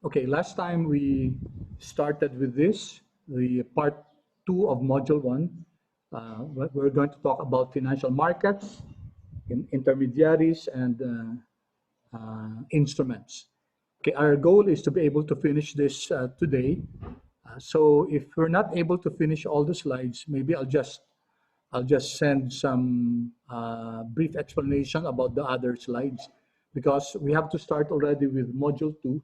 Okay, last time we started with this, the part 2 of module 1. We're going to talk about financial markets, intermediaries, and instruments. Okay, our goal is to be able to finish this today. So if we're not able to finish all the slides, maybe I'll just send some brief explanation about the other slides, because we have to start already with module 2.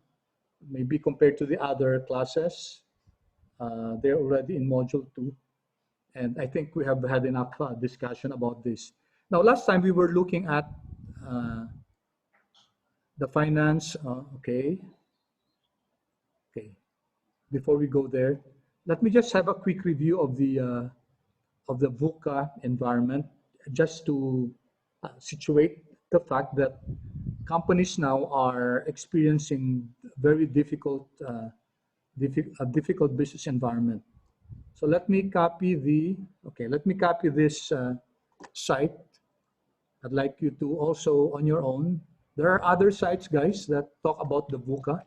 Maybe compared to the other classes, they're already in module 2. And I think we have had enough discussion about this. Now, last time we were looking at the finance. Okay. Before we go there, let me just have a quick review of the VUCA environment, just to situate the fact that companies now are experiencing very difficult business environment. So let me copy this site. I'd like you to also on your own. There are other sites, guys, that talk about the VUCA.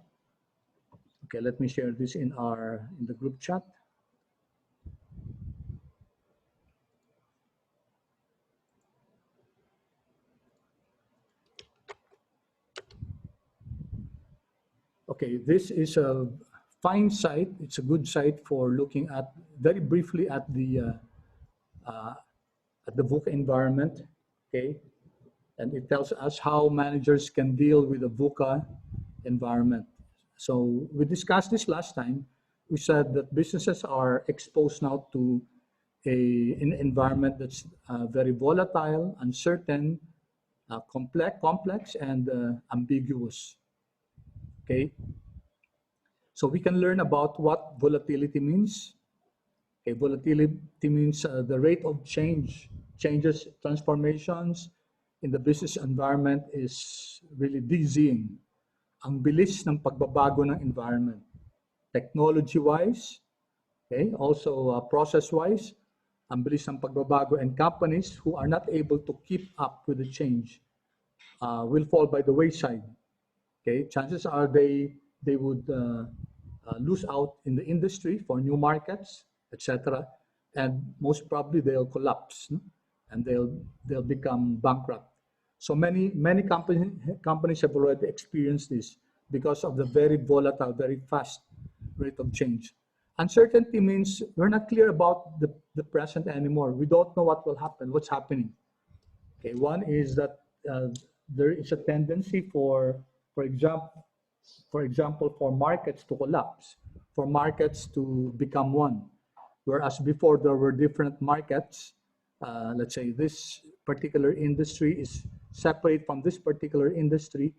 Okay, let me share this in the group chat. Okay, this is a fine site. It's a good site for looking at very briefly at the VUCA environment. Okay, and it tells us how managers can deal with the VUCA environment. So we discussed this last time. We said that businesses are exposed now to an environment that's very volatile, uncertain, complex, and ambiguous. Okay, so we can learn about what volatility means. Okay, volatility means the rate of changes, transformations in the business environment is really dizzying. Ang bilis ng pagbabago ng environment, technology-wise, okay, also process-wise, ang bilis ng pagbabago, and companies who are not able to keep up with the change will fall by the wayside. Okay, chances are they would lose out in the industry for new markets, etc., and most probably they'll collapse, no? And they'll become bankrupt. So many companies have already experienced this because of the very volatile, very fast rate of change. Uncertainty means we're not clear about the present anymore. We don't know what will happen, what's happening. Okay, one is that there is a tendency for example, for markets to collapse, for markets to become one. Whereas before there were different markets, let's say this particular industry is separate from this particular industry.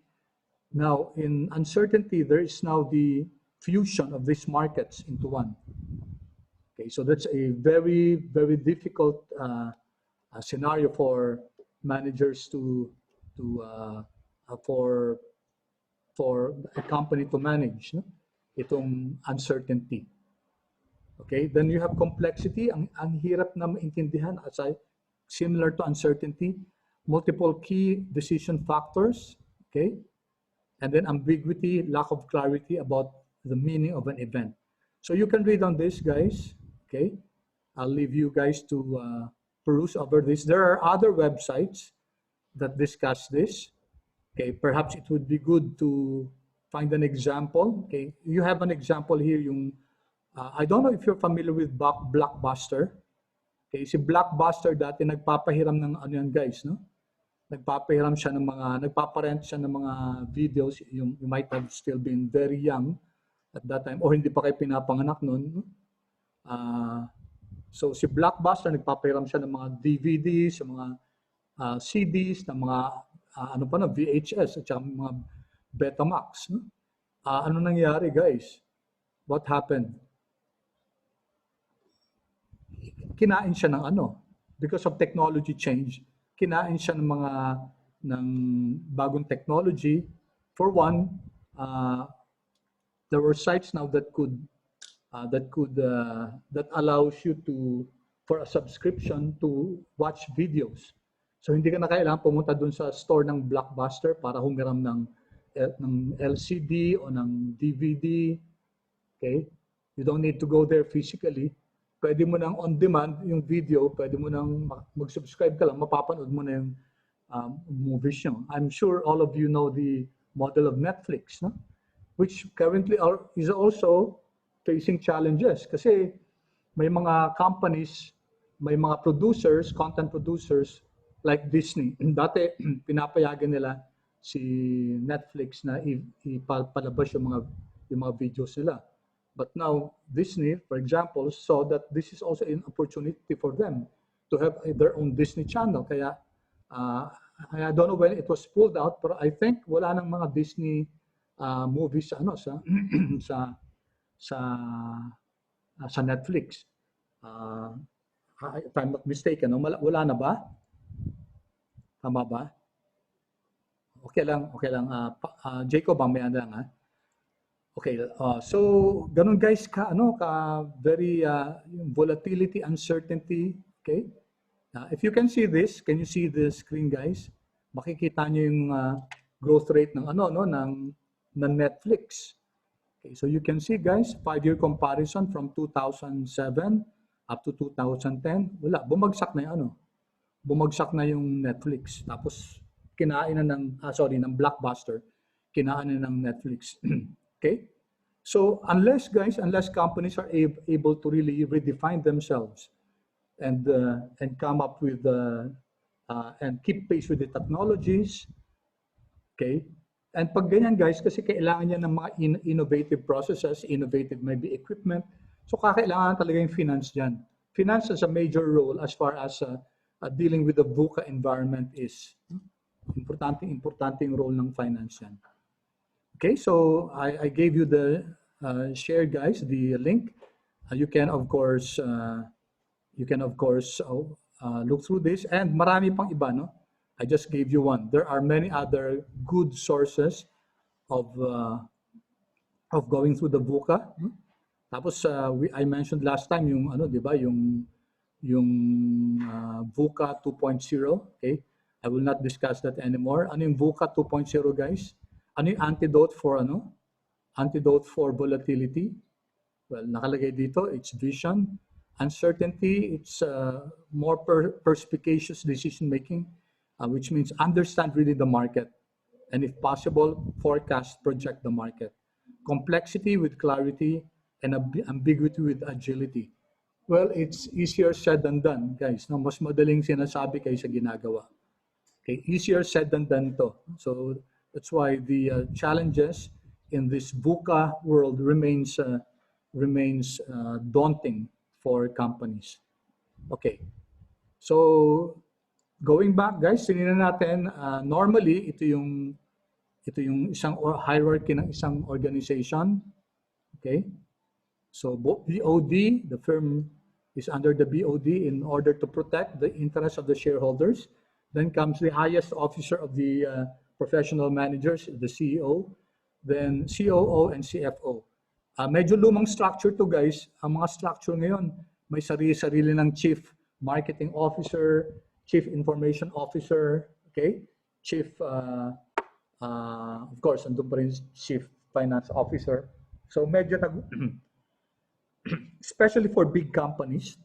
Now, in uncertainty, there is now the fusion of these markets into one. Okay, so that's a very, very difficult scenario for managers for a company to manage, no? Itong uncertainty. Okay, then you have complexity. Ang hirap na maintindihan, similar to uncertainty, multiple key decision factors, okay? And then ambiguity, lack of clarity about the meaning of an event. So you can read on this, guys, okay? I'll leave you guys to peruse over this. There are other websites that discuss this. Okay, perhaps it would be good to find an example. Okay, you have an example here. I don't know if you're familiar with Blockbuster. Okay, si Blockbuster dati nagpapahiram ng ano yan, guys, no? Nagpaparent siya ng mga videos. You might have still been very young at that time, or hindi pa kayo pinapanganak noon. So si Blockbuster nagpapahiram siya ng mga DVDs, mga CDs, ng mga VHS at saka mga Betamax. No? Ano nangyari, guys? What happened? Kinain siya ng because of technology change, kinain siya ng bagong technology. For one, there were sites now that allows you for a subscription to watch videos. So hindi ka na kailangan pumunta dun sa store ng Blockbuster para humiram ng ng LCD o ng DVD. Okay? You don't need to go there physically. Pwede mo nang on demand yung video, pwede mo nang mag-subscribe ka lang, mapapanood mo na yung movies nyo. I'm sure all of you know the model of Netflix, no? Which currently is also facing challenges kasi may mga companies, may mga producers, content producers like Disney. Dati pinapayagan nila si Netflix na ipalabas yung mga videos nila. But now Disney, for example, saw that this is also an opportunity for them to have their own Disney channel. Kaya I don't know when it was pulled out, but I think wala nang mga Disney movies sa sa sa Netflix. If I'm not mistaken, no? Wala na ba? Tama ba? Okay lang. Jacob, mamaya na lang ha. Okay, so ganun guys ka very yung volatility, uncertainty, okay? If you can see this, can you see the screen guys? Makikita niyo yung growth rate ng ng Netflix. Okay, so you can see guys, 5-year comparison from 2007 up to 2010, wala, bumagsak na yung bumagsak na yung Netflix. Tapos kinain na ng Blockbuster, kinain na ng Netflix. Okay? So unless companies are able to really redefine themselves and come up with and keep pace with the technologies, okay? And pag ganyan guys, kasi kailangan niya ng mga innovative processes, innovative maybe equipment. So kakailangan talaga yung finance dyan. Finance has a major role as far as dealing with the VUCA environment is. Importanteng role ng finance yan. Okay, so I gave you the share guys, the link. You can of course look through this, and marami pang iba, no? I just gave you one. There are many other good sources of going through the VUCA. Tapos I mentioned last time yung di ba, yung VUCA 2.0, okay? I will not discuss that anymore. Ano yung VUCA 2.0 guys? Ano yung antidote for volatility? Well, nakalagay dito, it's vision. Uncertainty, it's more perspicacious decision making, which means understand really the market, and if possible, forecast, project the market. Complexity with clarity, and ambiguity with agility. Well, it's easier said than done, guys. No, mas madaling sinasabi kaysa ginagawa. Okay, easier said than done to. So that's why the challenges in this VUCA world remains daunting for companies. Okay, so going back, guys, tinignan natin. Normally, ito yung isang hierarchy ng isang organization. Okay, so BOD, the firm is under the BOD in order to protect the interests of the shareholders. Then comes the highest officer of the professional managers, the CEO, then COO and CFO. Medyo lumang structure to guys. Ang mga structure ngayon, may sarili-sarili ng chief marketing officer, chief information officer, okay? Chief, of course, andun pa rin chief finance officer. So medyo especially for big companies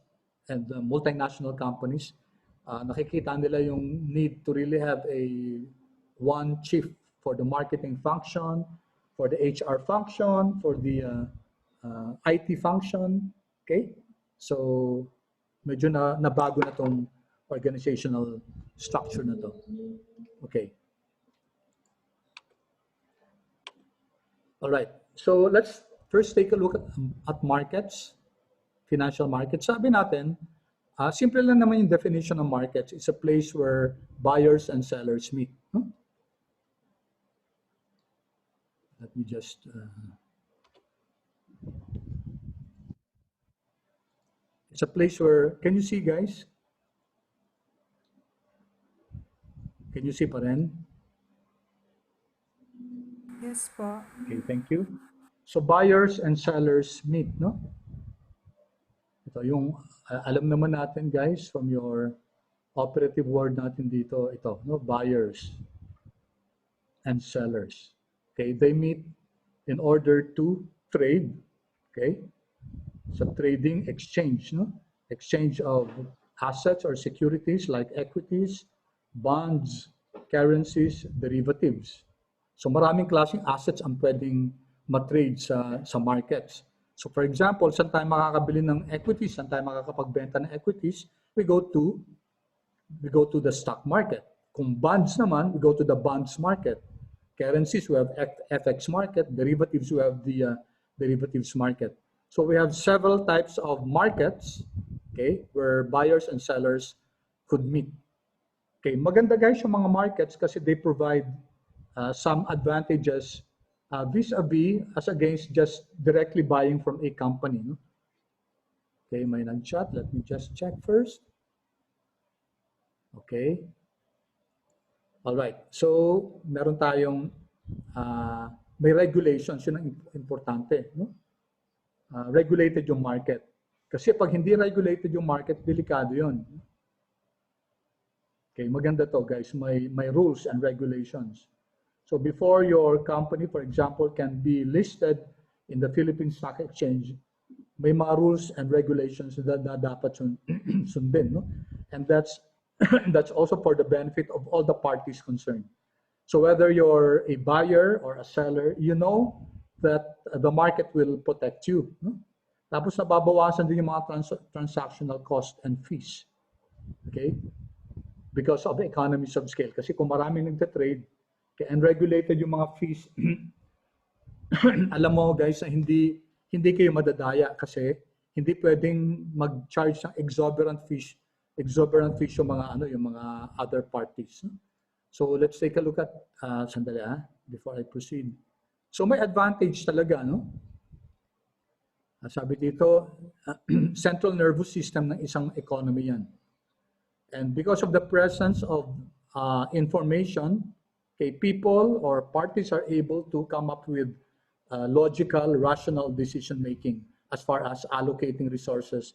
and multinational companies, nakikita nila yung need to really have one chief for the marketing function, for the HR function, for the IT function, okay? So medyo nabago na tong organizational structure na to. Okay. All right. So let's first take a look at markets, financial markets. Sabi natin, simple lang naman yung definition of markets. It's a place where buyers and sellers meet. Huh? Let me just... it's a place where... Can you see, guys? Can you see pa rin? Yes po. Okay, thank you. So buyers and sellers meet, no? Ito yung... alam naman natin, guys, from your operative word natin dito, ito, no? Buyers and sellers. Okay, they meet in order to trade. Okay, so trading exchange, no? Exchange of assets or securities like equities, bonds, currencies, derivatives. So maraming klaseng assets ang pwedeng matrade sa markets. So for example, saan tayo makakabili ng equities, saan tayo makakapagbenta ng equities, we go to the stock market. Kung bonds naman, we go to the bonds market. Currencies, we have FX market. Derivatives, we have the derivatives market. So we have several types of markets, okay, where buyers and sellers could meet. Okay, maganda guys yung mga markets kasi they provide some advantages vis-a-vis as against just directly buying from a company. No? Okay, may nag-chat. Let me just check first. Okay. All right. So, meron tayong may regulations, yun ang importante. No? Regulated yung market. Kasi pag hindi regulated yung market, delikado yun. Okay, maganda to guys. May rules and regulations. So before your company, for example, can be listed in the Philippine Stock Exchange, may mga rules and regulations na dapat sundin. No? And that's also for the benefit of all the parties concerned. So whether you're a buyer or a seller, you know that the market will protect you. No? Tapos nababawasan din yung mga transactional cost and fees. Okay? Because of the economies of scale. Kasi kung maraming nagtatrade, and regulated yung mga fees, alam mo guys, hindi kayo madadaya kasi hindi pwedeng mag-charge ng exorbitant fees yung mga other parties. So let's take a look at sandali before I proceed. So may advantage talaga, no? Sabi dito, central nervous system ng isang economy yan. And because of the presence of information, okay, people or parties are able to come up with logical, rational decision-making as far as allocating resources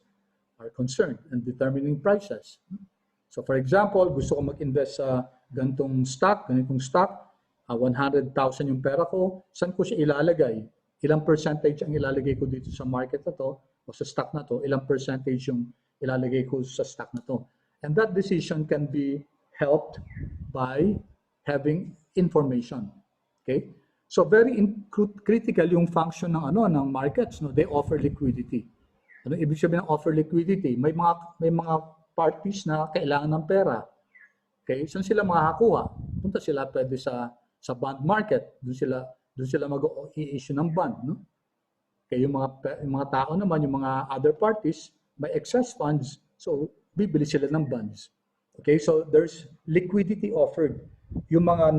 are concerned and determining prices. So for example, gusto ko mag-invest sa ganitong stock, 100,000 yung pera ko, saan ko siya ilalagay? Ilang percentage ang ilalagay ko dito sa market na to o sa stock na to? Ilang percentage yung ilalagay ko sa stock na to? And that decision can be helped by having information. Okay? So very critical yung function ng markets, no? They offer liquidity. Ano ibig sabihin ng offer liquidity? May mga parties na kailangan ng pera. Okay? Saan sila makakakuha? Punta sila pwede sa bond market. Doon sila mag-i-issue ng bond, no? Okay, yung mga tao naman, yung mga other parties, may excess funds, so bibili sila ng bonds. Okay, so there's liquidity offered. Yung mga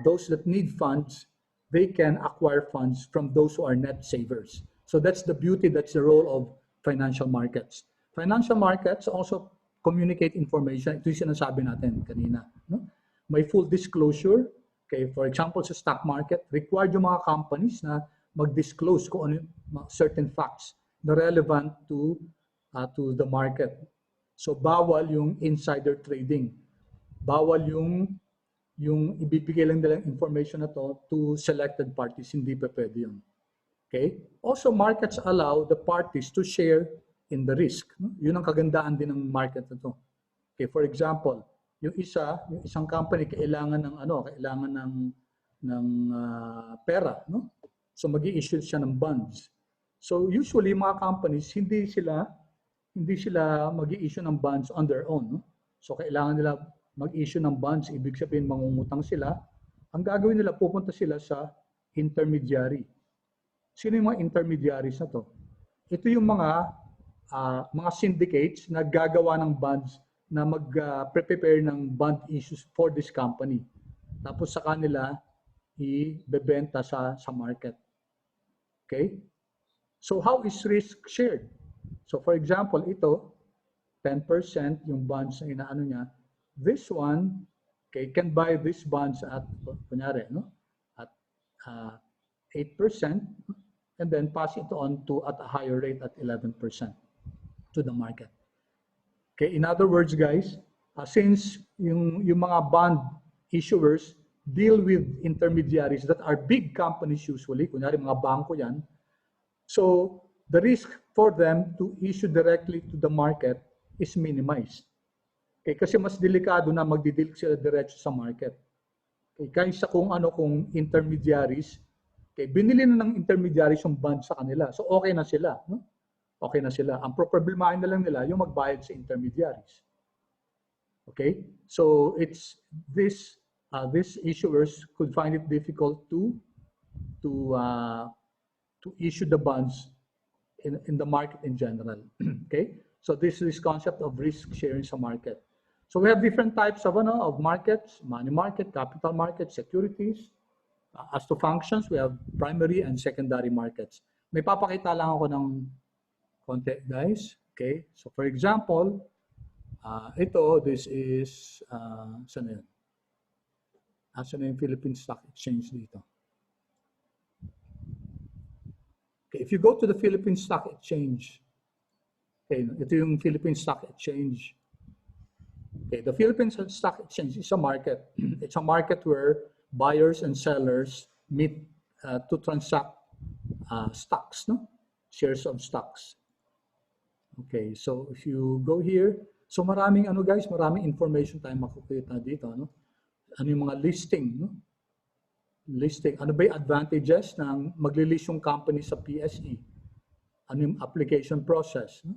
those that need funds, they can acquire funds from those who are net savers. So that's the beauty, that's the role of financial markets. Financial markets also communicate information. Ito yung sinasabi natin kanina. No? May full disclosure. Okay, for example, sa stock market, required yung mga companies na mag-disclose kung ano yung certain facts na relevant to the market. So bawal yung insider trading. Bawal yung ibibigay lang nilang information na to selected parties. Hindi pa pwede yun. Okay? Also, markets allow the parties to share in the risk. No? Yun ang kagandaan din ng market na to. Okay, for example, yung isang company kailangan ng pera, no? So magi-issue siya ng bonds. So usually mga companies hindi sila magi-issue ng bonds on their own, no? So kailangan nila mag-issue ng bonds, ibig sabihin mangungutang sila. Ang gagawin nila, pupunta sila sa intermediary. Sino yung mga intermediaries na to? Ito yung mga syndicates na gagawa ng bonds na mag-prepare ng bond issues for this company. Tapos sa kanila ibebenta sa market. Okay? So how is risk shared? So for example, ito 10% yung bonds na inaano niya. This one, okay, can buy these bonds at kunyari, no? At 8% and then pass it on to at a higher rate at 11% to the market. Okay, in other words, guys, since yung mga bond issuers, deal with intermediaries that are big companies usually, kunyari mga bangko yan. So the risk for them to issue directly to the market is minimized. Okay, kasi mas delikado na magdidil sila diretso sa market. Okay, kaysa kung intermediaries, okay, binili na ng intermediaries yung bond sa kanila. So okay na sila, no? Okay na sila. Ang problemahin na lang nila yung magbayad sa intermediaries. Okay? So it's these issuers could find it difficult to issue the bonds in the market in general. Okay? So this is concept of risk sharing sa market. So we have different types of markets: money market, capital market, securities. As to functions, we have primary and secondary markets. May papakita lang ako ng konti, guys. Okay? So for example, this is, saan na yun? Saan na yung Philippine Stock Exchange dito? Okay, if you go to the Philippine Stock Exchange, okay, ito yung Philippine Stock Exchange. Okay, the Philippine Stock Exchange is a market. It's a market where buyers and sellers meet to transact stocks, no? Shares of stocks. Okay, so if you go here, so maraming maraming information tayo makikita dito, no? Ano yung mga listing, no? Listing. Ano ba yung advantages ng magli-list yung company sa PSE? Ano yung application process, no?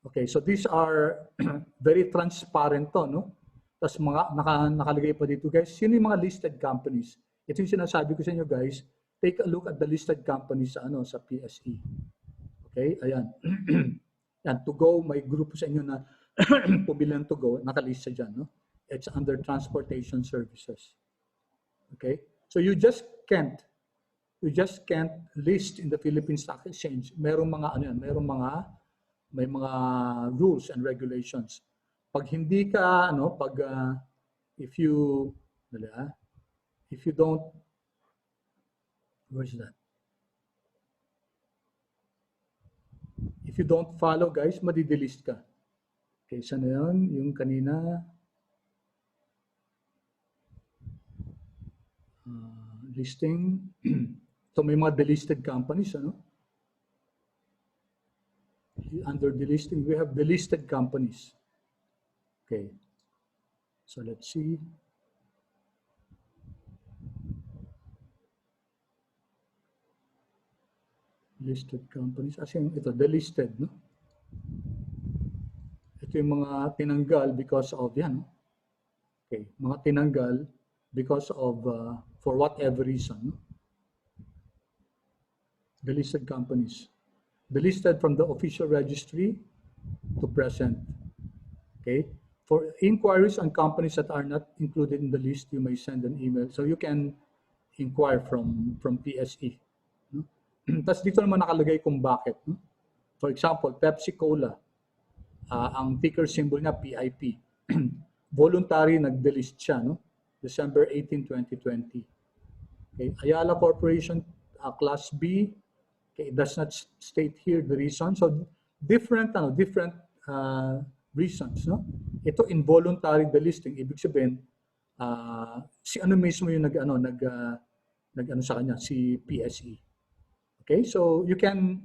Okay, so these are very transparent to, no? Tapos nakalagay pa dito, guys, sino yung mga listed companies? Ito yung sinasabi ko sa inyo, guys, take a look at the listed companies sa PSE. Okay, ayan. Yan, to go, may grupo sa inyo na pumili ng to go, nakalista dyan, no? It's under transportation services. Okay, so you just can't list in the Philippine Stock Exchange. Merong mga may mga rules and regulations. Pag hindi ka if you don't, where's that? If you don't follow, guys, madidelist ka. Okay, saan na yun? Yung kanina, listing. So may mga delisted companies, ano? Under delisting, we have delisted companies. Okay, so let's see. Listed companies, as in ito, delisted, no? Ito yung mga tinanggal because of yan, no? Okay, mga tinanggal because of, for whatever reason, no? Delisted companies. Delisted from the official registry to present. Okay, for inquiries on companies that are not included in the list, you may send an email. So you can inquire from PSE. No? Tapos dito naman nakalagay kung bakit. No? For example, Pepsi Cola, ang ticker symbol niya PIP. Voluntary nag-delist siya, no? December 18, 2020. Okay, Ayala Corporation, Class B. Okay, it does not state here the reason. So different reasons, no? Ito involuntary delisting, ibig sabihin si ano mismo yung nag sa kanya, si PSE. Okay, so you can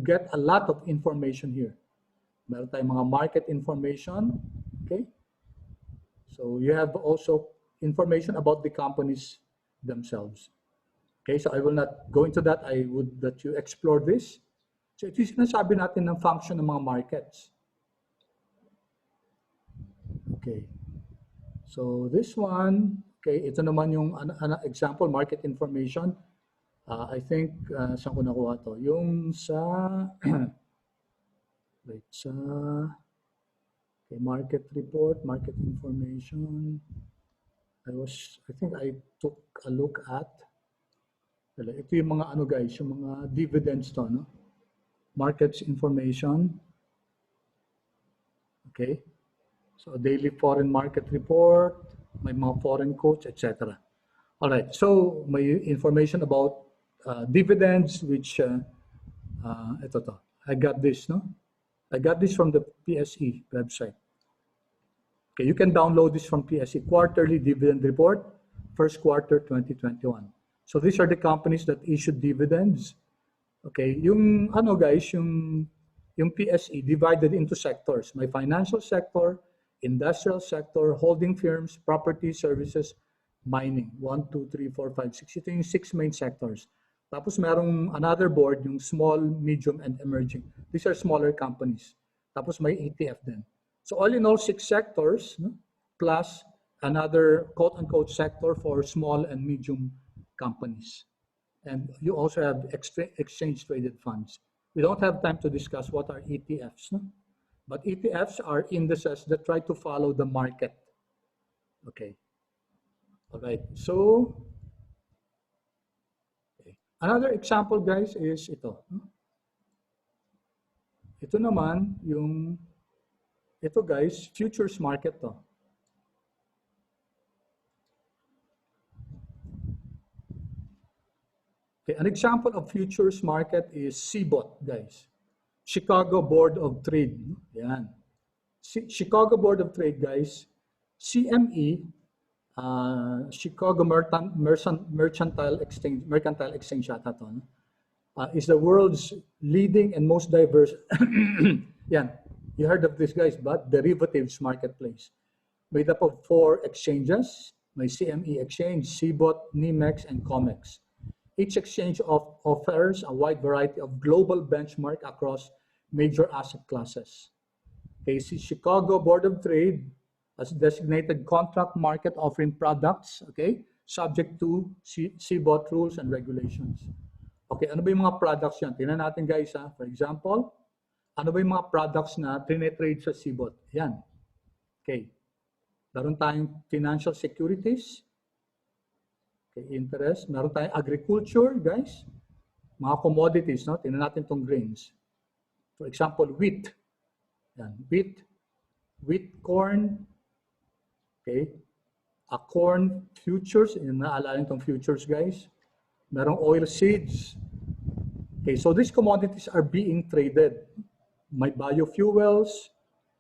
get a lot of information here. Meron tayong mga market information, okay? So you have also information about the companies themselves. Okay, so I will not go into that. I would that you explore this. So ito yung sinasabi natin ng function ng mga markets. Okay, so this one, okay, ito naman yung example, market information. I think, saan ko nakuha to? Yung sa, wait, sa, okay, market report, market information. I think I took a look at, ito yung mga guys, yung mga dividends to, no? Markets information. Okay. So daily foreign market report, may mga foreign quotes, etc. All right. So may information about dividends, which ito to. I got this, no? I got this from the PSE website. Okay, you can download this from PSE. Quarterly dividend report first quarter 2021. So these are the companies that issued dividends. Okay, yung ano guys, yung PSE divided into sectors. May financial sector, industrial sector, holding firms, property, services, mining. 1, 2, 3, 4, 5, 6. Ito yung 6 main sectors. Tapos merong another board, yung small, medium, and emerging. These are smaller companies. Tapos may ETF din. So all in all, 6 sectors, no? Plus another quote-unquote sector for small and medium companies. And you also have exchange-traded funds. We don't have time to discuss what are ETFs, no? But ETFs are indices that try to follow the market. Okay. All right. So, okay. Another example, guys, is ito. Ito naman, ito guys, futures market to. Okay, an example of futures market is CBOT, guys. Chicago Board of Trade. Yan. Chicago Board of Trade, guys. CME, Chicago Mercantile Exchange yata to, is the world's leading and most diverse, yan, you heard of this, guys, but derivatives marketplace. Made up of 4 exchanges, may CME Exchange, CBOT, NYMEX, and COMEX. Each exchange offers a wide variety of global benchmark across major asset classes. Okay, Chicago Board of Trade as designated contract market offering products, okay, subject to CBOT rules and regulations. Okay, ano ba yung mga products yan? Tingnan natin, guys, ha? For example, ano ba yung mga products na trade sa CBOT? Yan. Okay. Meron tayong financial securities, okay, interest. Meron tayong agriculture, guys. Mga commodities, no? Tingnan natin itong grains. For example, wheat. Yan. Wheat, corn. Okay. A corn futures. Naalala itong futures, guys. Merong oil seeds. Okay, so these commodities are being traded. May biofuels,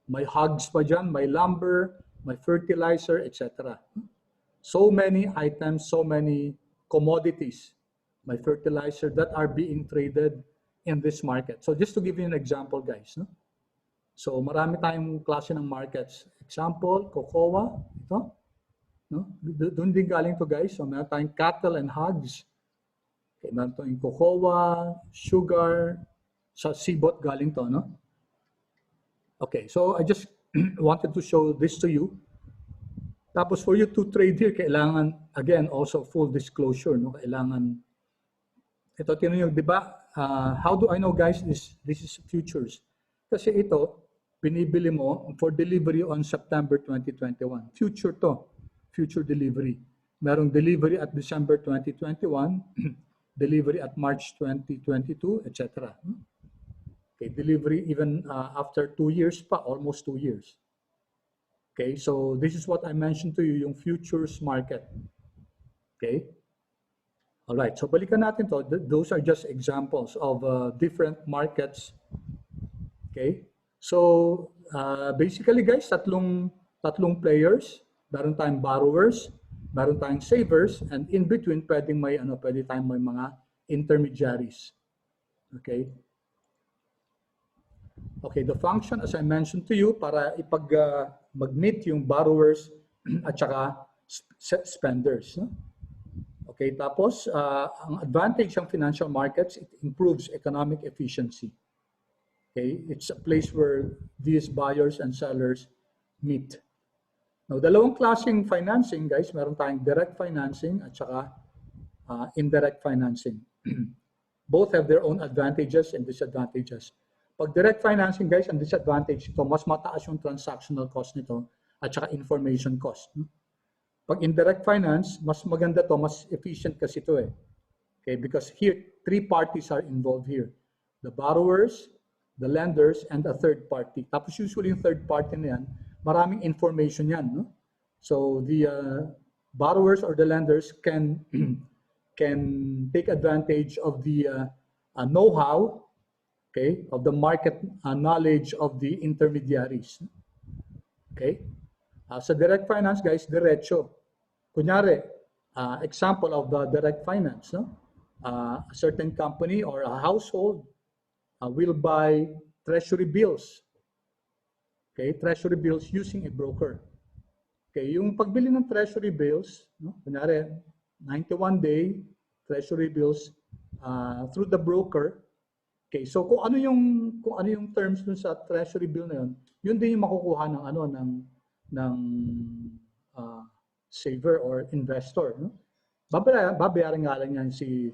may hogs pa dyan, may lumber, may fertilizer, etc. So many items, so many commodities, may fertilizer that are being traded in this market. So just to give you an example, guys, no? So marami tayong klase ng markets. Example, cocoa, ito, no? Doon din galing to, guys. So meron tayong cattle and hogs. Okay, meron tayong cocoa, sugar, sa CBOT galing to, no? Okay, so I just wanted to show this to you. Tapos for you to trade here, kailangan, again, also full disclosure, no? Kailangan, ito, tinan nyo, di ba? How do I know, guys, this is futures? Kasi ito, binibili mo for delivery on September 2021. Future to, future delivery. Merong delivery at December 2021, delivery at March 2022, etc. Okay, delivery even after 2 years pa, almost 2 years. Okay, so this is what I mentioned to you, yung futures market. Okay? All right, so balikan natin to. Those are just examples of different markets. Okay? So, basically, guys, tatlong players. Meron tayong borrowers, meron tayong savers, and in between, pwede tayong may mga intermediaries. Okay? Okay, the function, as I mentioned to you, para mag-meet yung borrowers at saka spenders. No? Okay, tapos, ang advantage ng financial markets, it improves economic efficiency. Okay, it's a place where these buyers and sellers meet. Now, dalawang klaseng financing, guys, meron tayong direct financing at saka indirect financing. Both have their own advantages and disadvantages. Pag direct financing, guys, ang disadvantage ito, mas mataas yung transactional cost nito at saka information cost. Pag indirect finance, mas maganda to, mas efficient kasi ito eh. Okay, because here, 3 parties are involved here. The borrowers, the lenders, and a third party. Tapos usually yung third party na yan, maraming information yan. No? So the borrowers or the lenders can take advantage of the know-how, okay, of the market knowledge of the intermediaries. Okay? Sa direct finance, guys, diretso. Kunyari, example of the direct finance, no? A certain company or a household will buy treasury bills. Okay, treasury bills using a broker. Okay, yung pagbili ng treasury bills, no? Kunyari, 91-day treasury bills through the broker. Okay, so kung ano yung terms dun sa treasury bill na yun din yung makukuha ng saver or investor, no? Babayaran nga lang yan si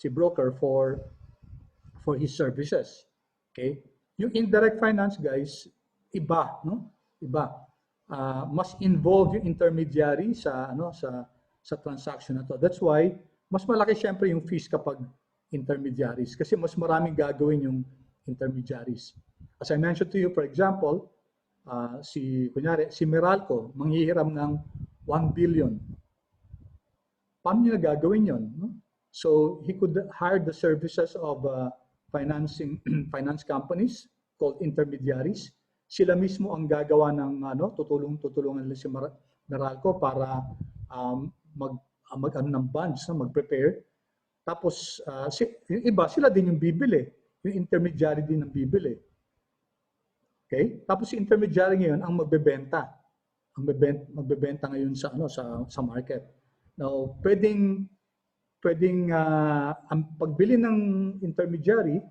broker for his services. Okay? Yung indirect finance, guys, iba, no? Iba. Mas involved yung intermediary sa transaction na to. That's why mas malaki syempre yung fees kapag intermediaries kasi mas maraming gagawin yung intermediaries. As I mentioned to you, for example, si Meralco manghihiram ng 1 billion. Paano niya gagawin yon? No? So he could hire the services of finance companies called intermediaries. Sila mismo ang gagawa ng tutulungan nila si Meralco para ng bonds, mag-prepare. Tapos yung iba sila din yung bibili, yung intermediary din ang bibili. Okay? Tapos si intermediary ngayon ang magbebenta. Magbebenta ngayon sa market. Now, pwedeng ang pagbili ng intermediary,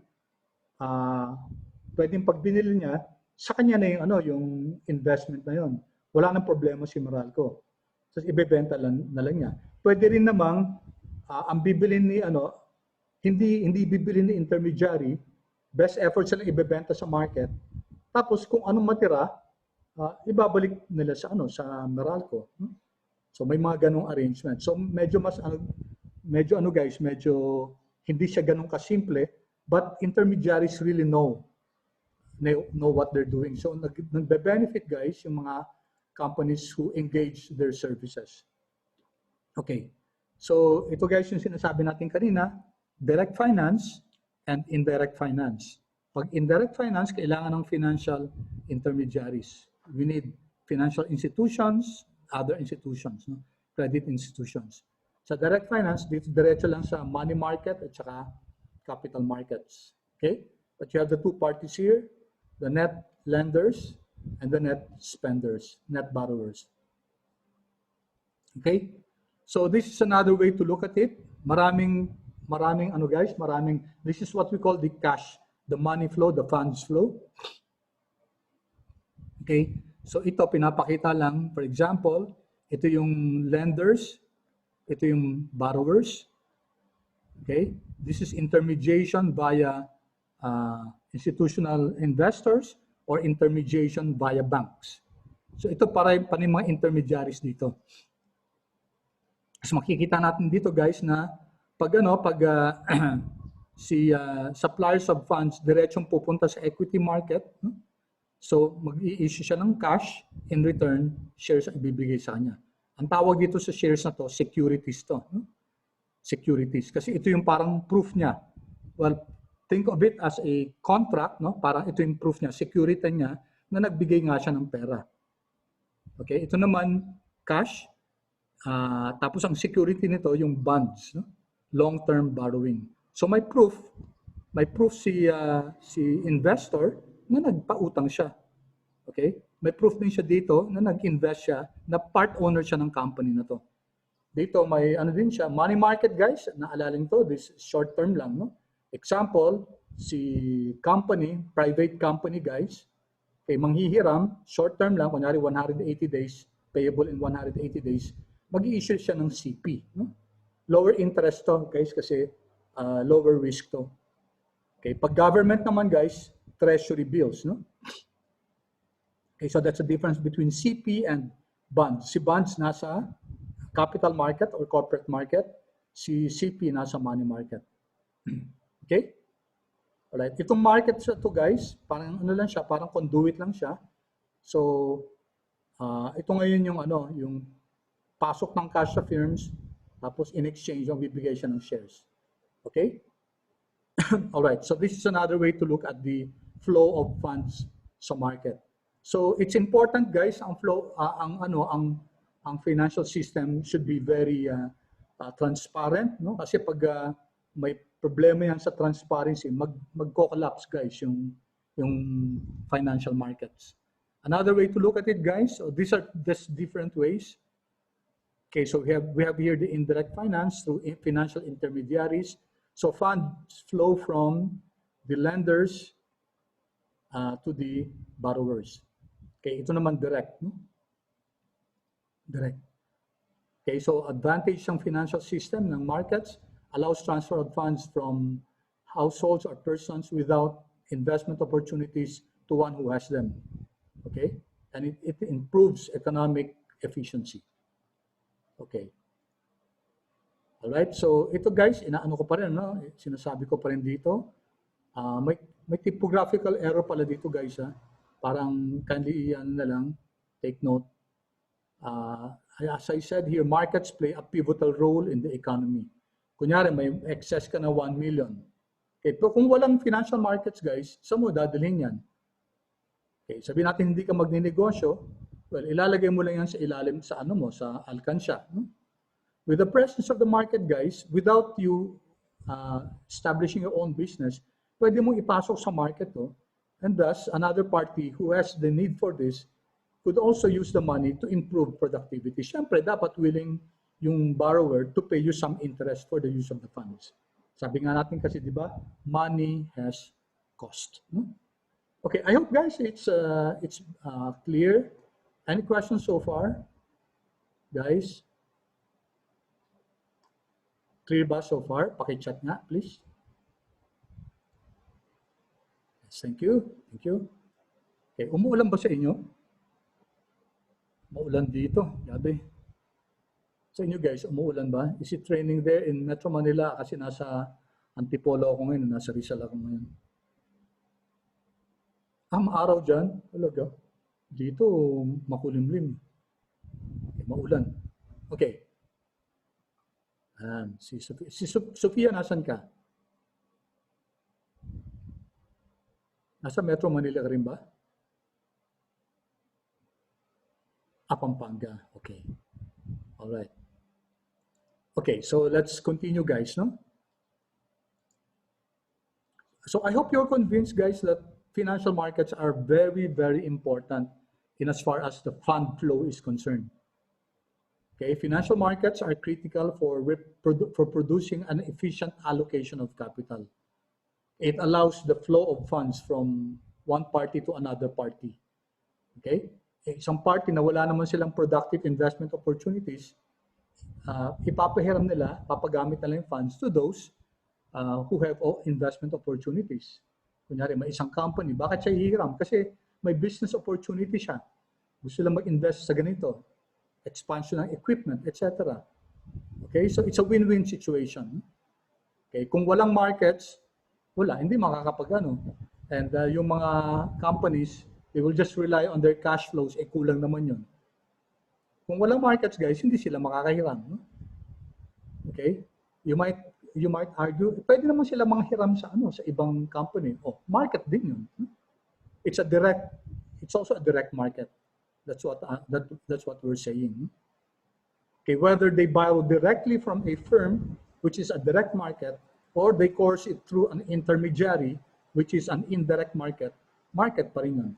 pwedeng pagbinili niya, sa kanya na yung investment na yun. Wala nang problema si Meralco. So, ibebenta na lang niya. Pwede rin namang ang bibili ni hindi bibili ni intermediary, best effort sila ibebenta sa market. Tapos kung anong matira, ibabalik nila sa Meralco. So may mga ganong arrangement. So medyo hindi siya ganong kasimple, but intermediaries really know what they're doing. So nagbe-benefit, guys, yung mga companies who engage their services. Okay. So ito, guys, yung sinasabi natin kanina, direct finance and indirect finance. Pag indirect finance, kailangan ng financial intermediaries. We need financial institutions, other institutions, no? Credit institutions. Sa direct finance, diretso lang sa money market at saka capital markets. Okay? But you have the two parties here, the net lenders and the net spenders, net borrowers. Okay? So this is another way to look at it. This is what we call the cash, the money flow, the funds flow. Okay? So ito, pinapakita lang, for example, ito yung lenders, ito yung borrowers. Okay? This is intermediation via institutional investors or intermediation via banks. So ito para yung mga intermediaries dito. So makikita natin dito, guys, na pag suppliers of funds diretsong pupunta sa equity market, so mag-i-issue siya ng cash, in return, shares ang ibibigay sa kanya. Ang tawag dito sa shares na to, securities to. Securities. Kasi ito yung parang proof niya. Well, think of it as a contract, no? Parang ito yung proof niya, security niya, na nagbigay nga siya ng pera. Okay? Ito naman, cash. Tapos ang security nito, yung bonds, no? Long-term borrowing. So may proof si investor na nagpautang siya. Okay? May proof din siya dito na nag-invest siya, na part owner siya ng company na to. Dito may din siya, money market, guys, naalala nyo to, this short term lang, no? Example, si company, private company, guys, okay, manghihiram, short term lang, kunyari 180 days, payable in 180 days, mag-i-issue siya ng CP, no? Lower interest to, guys, kasi lower risk to. Okay, pag government naman, guys, treasury bills, no? Okay, so that's the difference between CP and bonds. Si bonds nasa capital market or corporate market, si CP nasa money market. Okay? Alright, itong market to, guys, parang lang siya, parang conduit lang siya. So ito ngayon yung pasok ng cash sa firms, tapos in exchange yung bibigay siya ng shares. Okay? Alright, so this is another way to look at the flow of funds sa market. So it's important, guys, ang flow ang financial system should be very transparent, no? Kasi pag may problema yan sa transparency, mag-collapse guys yung financial markets. Another way to look at it, guys, so these are just different ways. Okay, so we have here the indirect finance through financial intermediaries. So funds flow from the lenders to the borrowers. Okay, ito naman direct, no? Direct. Okay, so advantage ng financial system ng markets allows transfer of funds from households or persons without investment opportunities to one who has them. Okay, and it improves economic efficiency. Okay. All right, so ito guys, inaano ko pa rin, no? Sinasabi ko pa rin dito. May typographical error pala dito guys, ha? Parang kindly ano na lang, take note. As I said here, markets play a pivotal role in the economy. Kunyari, may excess ka na 1 million. Okay, pero kung walang financial markets guys, saan mo dadalhin yan? Okay, sabihin natin hindi ka magninegosyo, well, ilalagay mo lang yan sa ilalim sa ano mo, sa alkansya. No? With the presence of the market, guys, without you establishing your own business, pwede mong ipasok sa market to, and thus another party who has the need for this could also use the money to improve productivity. Siyempre, dapat willing yung borrower to pay you some interest for the use of the funds. Sabi nga natin kasi, di ba, money has cost. No? Okay, I hope guys it's clear. Any questions so far, guys? Clear ba so far? Paki-chat nga, please. Yes, thank you. Thank you. Okay, umuulan ba sa inyo? Maulan dito. Yabi. Sa inyo guys, umuulan ba? Is it raining there in Metro Manila? Kasi nasa Antipolo ako ngayon, nasa Rizal ako ngayon. Araw dyan, talaga. Dito, makulimlim. Okay, maulan. Okay. Si Sofia, nasan ka? Nasa Metro Manila ka rin ba? Pampanga. Okay. All right. Okay, so let's continue, guys, no? So I hope you're convinced, guys, that financial markets are very, very important in as far as the fund flow is concerned. Okay, financial markets are critical for producing an efficient allocation of capital. It allows the flow of funds from one party to another party. Okay, isang party na wala naman silang productive investment opportunities, ipapahiram nila, papagamit nila yung funds to those who have investment opportunities. Kunyari, may isang company, bakit siya hihiram? Kasi may business opportunity siya. Gusto lang mag-invest sa ganito. Expansion ng equipment, etc. Okay, so it's a win-win situation. Okay, kung walang markets, wala, hindi makakapag-ano. And yung mga companies, they will just rely on their cash flows, kulang naman yun. Kung walang markets, guys, hindi sila makakahiram. No? Okay, you might argue, pwede naman sila manghiram sa sa ibang company. Market din yun. It's also a direct market. That's what we're saying. Okay, whether they borrow directly from a firm, which is a direct market, or they course it through an intermediary, which is an indirect market pa rin yun.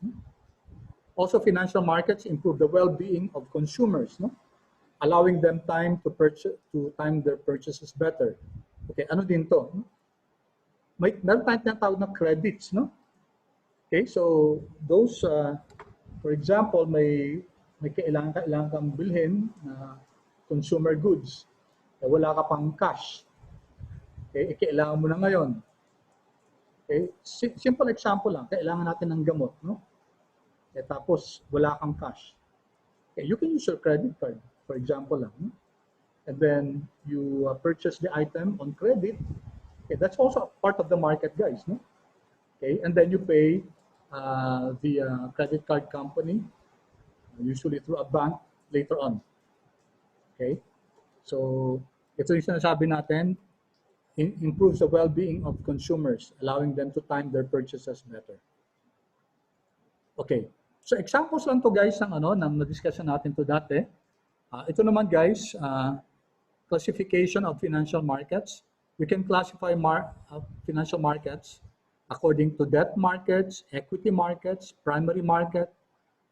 Also, financial markets improve the well-being of consumers, no? Allowing them time to time their purchases better. Okay, ano din to? Meron tayong tinatawag na credits, no? Okay, so those for example, may kailangan kang bilhin na consumer goods. Wala ka pang cash. Okay, kailangan mo na ngayon. Okay, simple example lang, kailangan natin ng gamot, no? Tapos wala kang cash. Okay, you can use your credit card, for example lang. No? And then you purchase the item on credit. Okay, that's also part of the market, guys, no? Okay, and then you pay the credit card company, usually through a bank, later on. Okay? So, ito yung sinasabi natin, improves the well-being of consumers, allowing them to time their purchases better. Okay. So, examples lang to guys ng na-discussion natin to dati. Ito naman guys, classification of financial markets. We can classify financial markets according to debt markets, equity markets, primary market,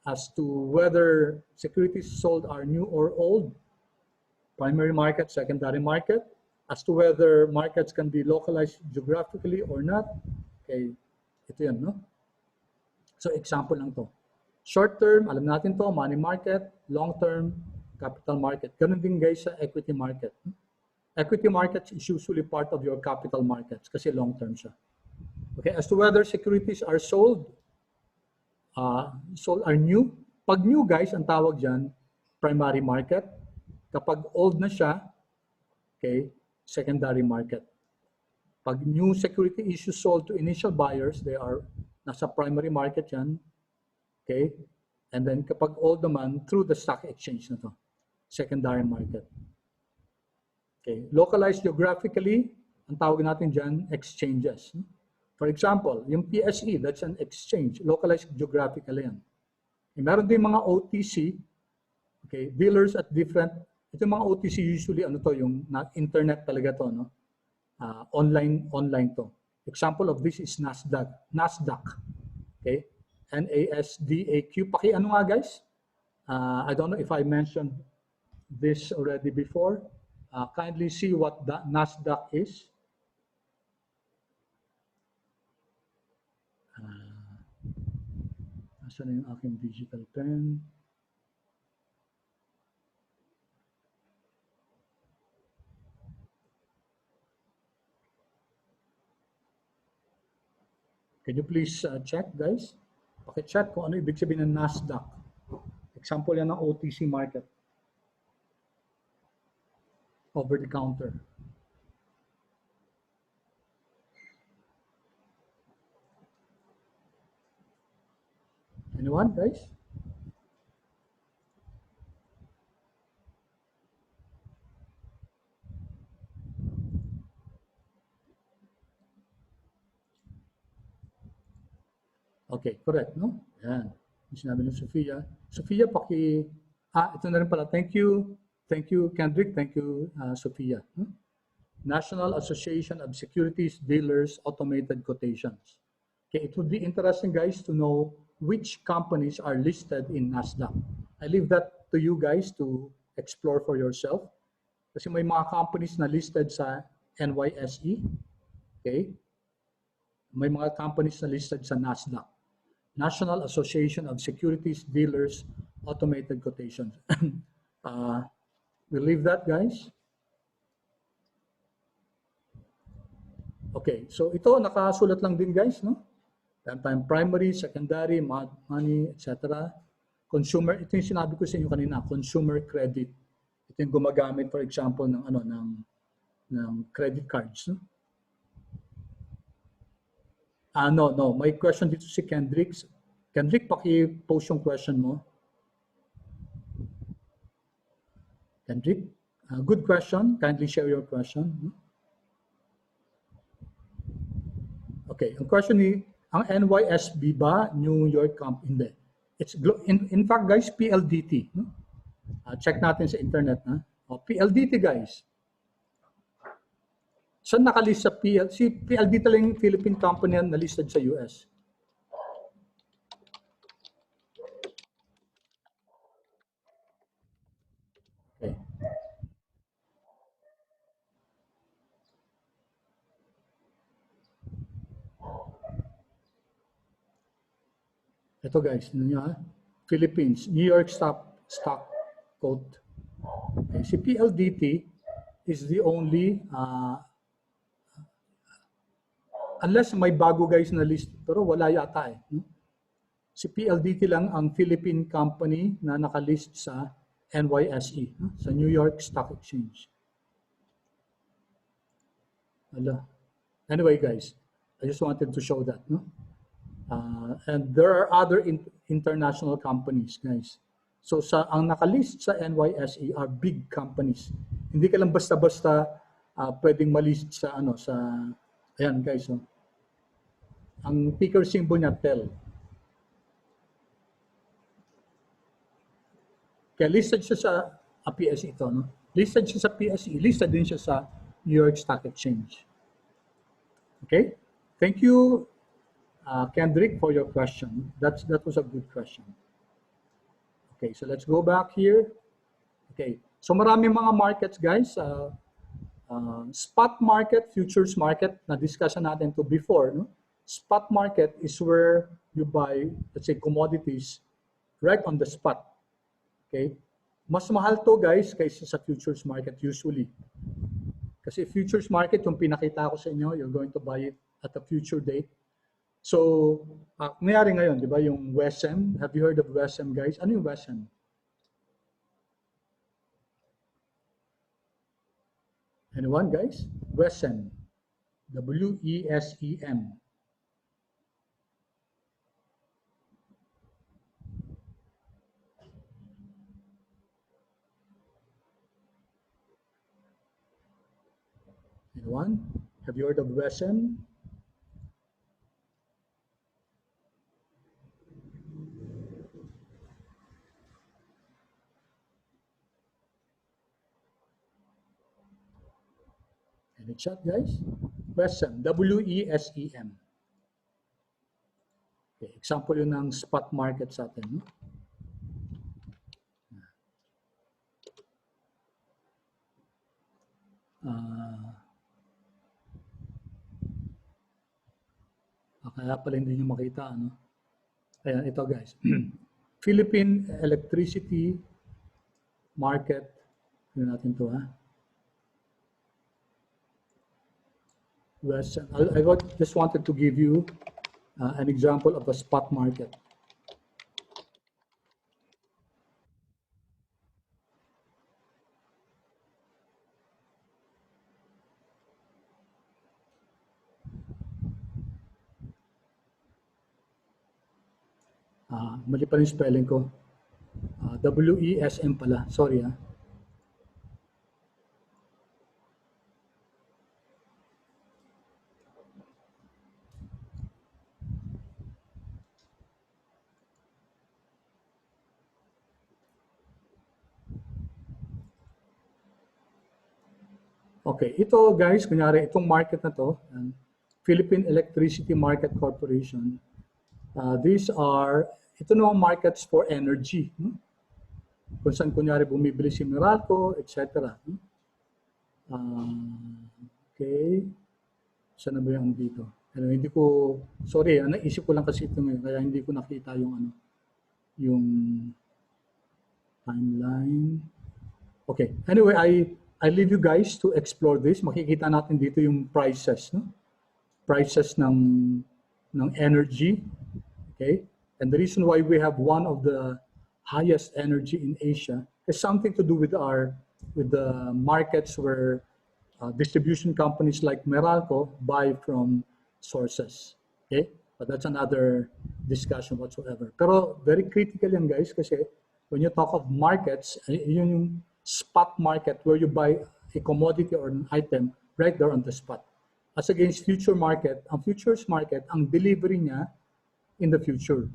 as to whether securities sold are new or old, primary market, secondary market, as to whether markets can be localized geographically or not. Okay, ito yan, no? So example lang to. Short term, alam natin to, money market. Long term, capital market. Ganun din guys sa equity market. Equity markets is usually part of your capital markets kasi long term siya. Okay, as to whether securities are sold are new. Pag new guys, ang tawag dyan, primary market. Kapag old na siya, okay, secondary market. Pag new security issues sold to initial buyers, they are nasa primary market yan. Okay? And then kapag old naman, through the stock exchange na to, secondary market. Okay? Localized geographically, ang tawag natin dyan, exchanges. For example, yung PSE, that's an exchange, localized geographically yan. Okay, meron din mga OTC, okay, dealers at different, ito yung mga OTC usually, ano to, yung internet talaga to, no? Online to. Example of this is NASDAQ. Okay? NASDAQ. Ano nga guys? I don't know if I mentioned this already before. Kindly see what the NASDAQ is. Nasaan na yung aking digital pen? Can you please check, guys? Paki-check kung ano ibig sabihin ng NASDAQ. Example yan ng OTC market. Over the counter. Anyone, guys? Okay, correct, no? Yan. Yung sinabi ni Sophia. Sophia, ito na rin pala. Thank you, Kendrick. Thank you, Sophia. National Association of Securities Dealers Automated Quotations. Okay, it would be interesting, guys, to know which companies are listed in NASDAQ. I leave that to you guys to explore for yourself. Kasi may mga companies na listed sa NYSE. Okay? May mga companies na listed sa NASDAQ. National Association of Securities Dealers Automated Quotations. We'll leave that, guys. Okay, so ito nakasulat lang din, guys, no? Time primary, secondary, money, etc. Consumer, ito yung sinabi ko sa inyo kanina, consumer credit. Ito yung gumagamit, for example, ng credit cards, no? No. May question dito si Kendrick. Kendrick, paki-post yung question mo. Kendrick, good question. Kindly share your question. Okay, ang question ni, ang NYSB ba, New York Company? Hindi. In fact, guys, PLDT. No? Check natin sa internet. PLDT, guys. Saan nakalist sa PLDT? PLDT lang yung Philippine company na listed sa US. Okay. Ito guys, Philippines, New York Stock Quote. Okay. Si PLDT is the only unless may bago guys na list, pero wala yata eh. Si PLDT lang ang Philippine company na nakalist sa NYSE, sa New York Stock Exchange. Anyway guys, I just wanted to show that. No? And there are other international companies, guys. So ang nakalist sa NYSE are big companies. Hindi ka lang basta-basta pwedeng malist sa ayan guys. Ang ticker symbol niya TEL. Kaya listed siya sa PSE ito, no? Listed siya sa PSE, listed din siya sa New York Stock Exchange. Okay? Thank you, Kendrick, for your question. That was a good question. Okay, so let's go back here. Okay, so maraming mga markets, guys. Spot market, futures market, na-discussion natin to before. No? Spot market is where you buy, let's say, commodities right on the spot. Okay? Mas mahal to, guys, kaysa sa futures market usually. Kasi futures market, yung pinakita ko sa inyo, you're going to buy it at a future date. So, nangyari ngayon, di ba, yung WESM. Have you heard of WESM, guys? Ano yung WESM? Anyone, guys? WESM. W-E-S-E-M. Anyone? Have you heard of WESM? Any chat, guys? WESM. W-E-S-E-M. Okay, example yun ng spot market sa atin. No? Kaya pala hindi nyo makita. Ano? Ayan, ito guys. Philippine electricity market. Tignan natin ito, ha? I just wanted to give you an example of a spot market. Mali pa rin spelling ko. W-E-S-M pala. Sorry, ha? Okay, ito guys, kunyari itong market na to, Philippine Electricity Market Corporation. These are, ito na markets for energy. Kung saan kunyari bumibili si Meralco, etc. Okay. Saan na ba yung dito? Pero hindi ko, sorry, naisip ko lang kasi ito ngayon, kaya hindi ko nakita yung ano, yung timeline. Okay, anyway, I leave you guys to explore this. Makikita natin dito yung prices, no? Prices ng energy, okay? And the reason why we have one of the highest energy in Asia has something to do with the markets where distribution companies like Meralco buy from sources, okay? But that's another discussion whatsoever. Pero very critical yan guys kasi when you talk of markets, yun yung spot market where you buy a commodity or an item right there on the spot. As against future market, ang futures market, ang delivery niya in the future.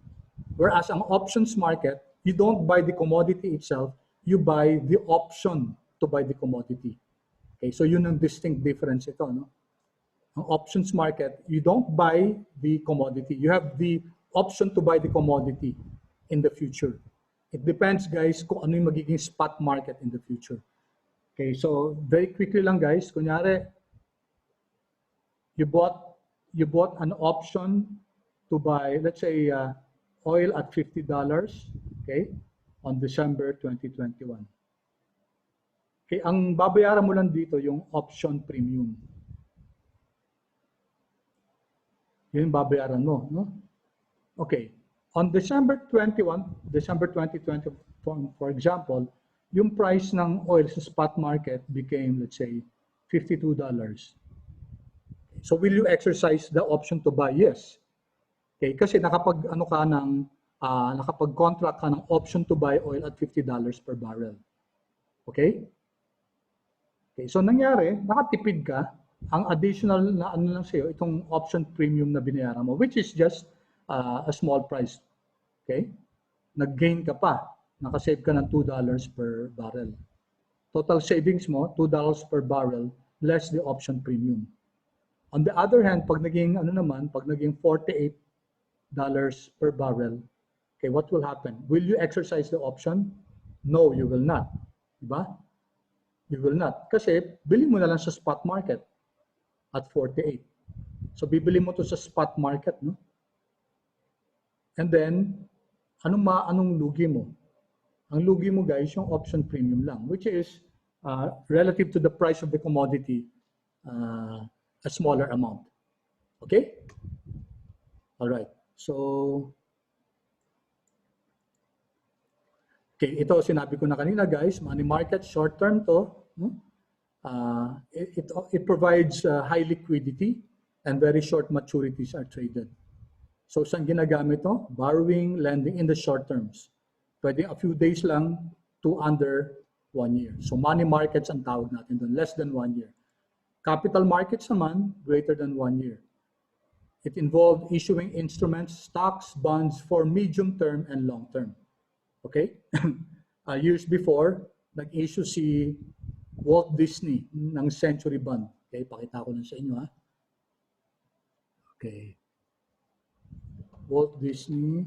Whereas ang options market, you don't buy the commodity itself, you buy the option to buy the commodity. Okay, so yun ang distinct difference ito, no? Ang options market, you don't buy the commodity. You have the option to buy the commodity in the future. It depends, guys, kung ano yung magiging spot market in the future. Okay, so very quickly lang, guys. Kunyari, you bought an option to buy, let's say, oil at $50, okay, on December 2021. Okay, ang babayaran mo lang dito yung option premium. Yun yung babayaran mo, no? Okay. On December 21, December 2020, for example, yung price ng oil sa spot market became, let's say, $52. So will you exercise the option to buy? Yes. Okay, kasi nakapag-contract ka ng option to buy oil at $50 per barrel. Okay? Okay, so nangyari, nakatipid ka, ang additional na ano lang sa'yo, itong option premium na binayaran mo, which is just a small price. Okay? Nag-gain ka pa. Nakasave ka ng $2 per barrel. total savings mo, $2 per barrel, less the option premium. On the other hand, pag naging, pag naging $48 per barrel, okay, what will happen? Will you exercise the option? No, you will not. Diba? You will not. Kasi, bili mo na lang sa spot market at 48. So, bibili mo to sa spot market, no? And then, anong lugi mo? Ang lugi mo, guys, yung option premium lang, which is relative to the price of the commodity, a smaller amount. Okay? All right. So, okay, ito sinabi ko na kanina, guys, money market, short term to. It provides high liquidity and very short maturities are traded. So, saan ginagamit to? Borrowing, lending in the short terms. Pwede a few days lang to under 1 year. So, money markets ang tawag natin doon, less than 1 year. Capital markets naman, greater than 1 year. It involved issuing instruments, stocks, bonds for medium term and long term. Okay? Years before, nag-issue si Walt Disney ng Century Bond. Okay, pakita ko lang sa inyo, ha? Okay. Walt Disney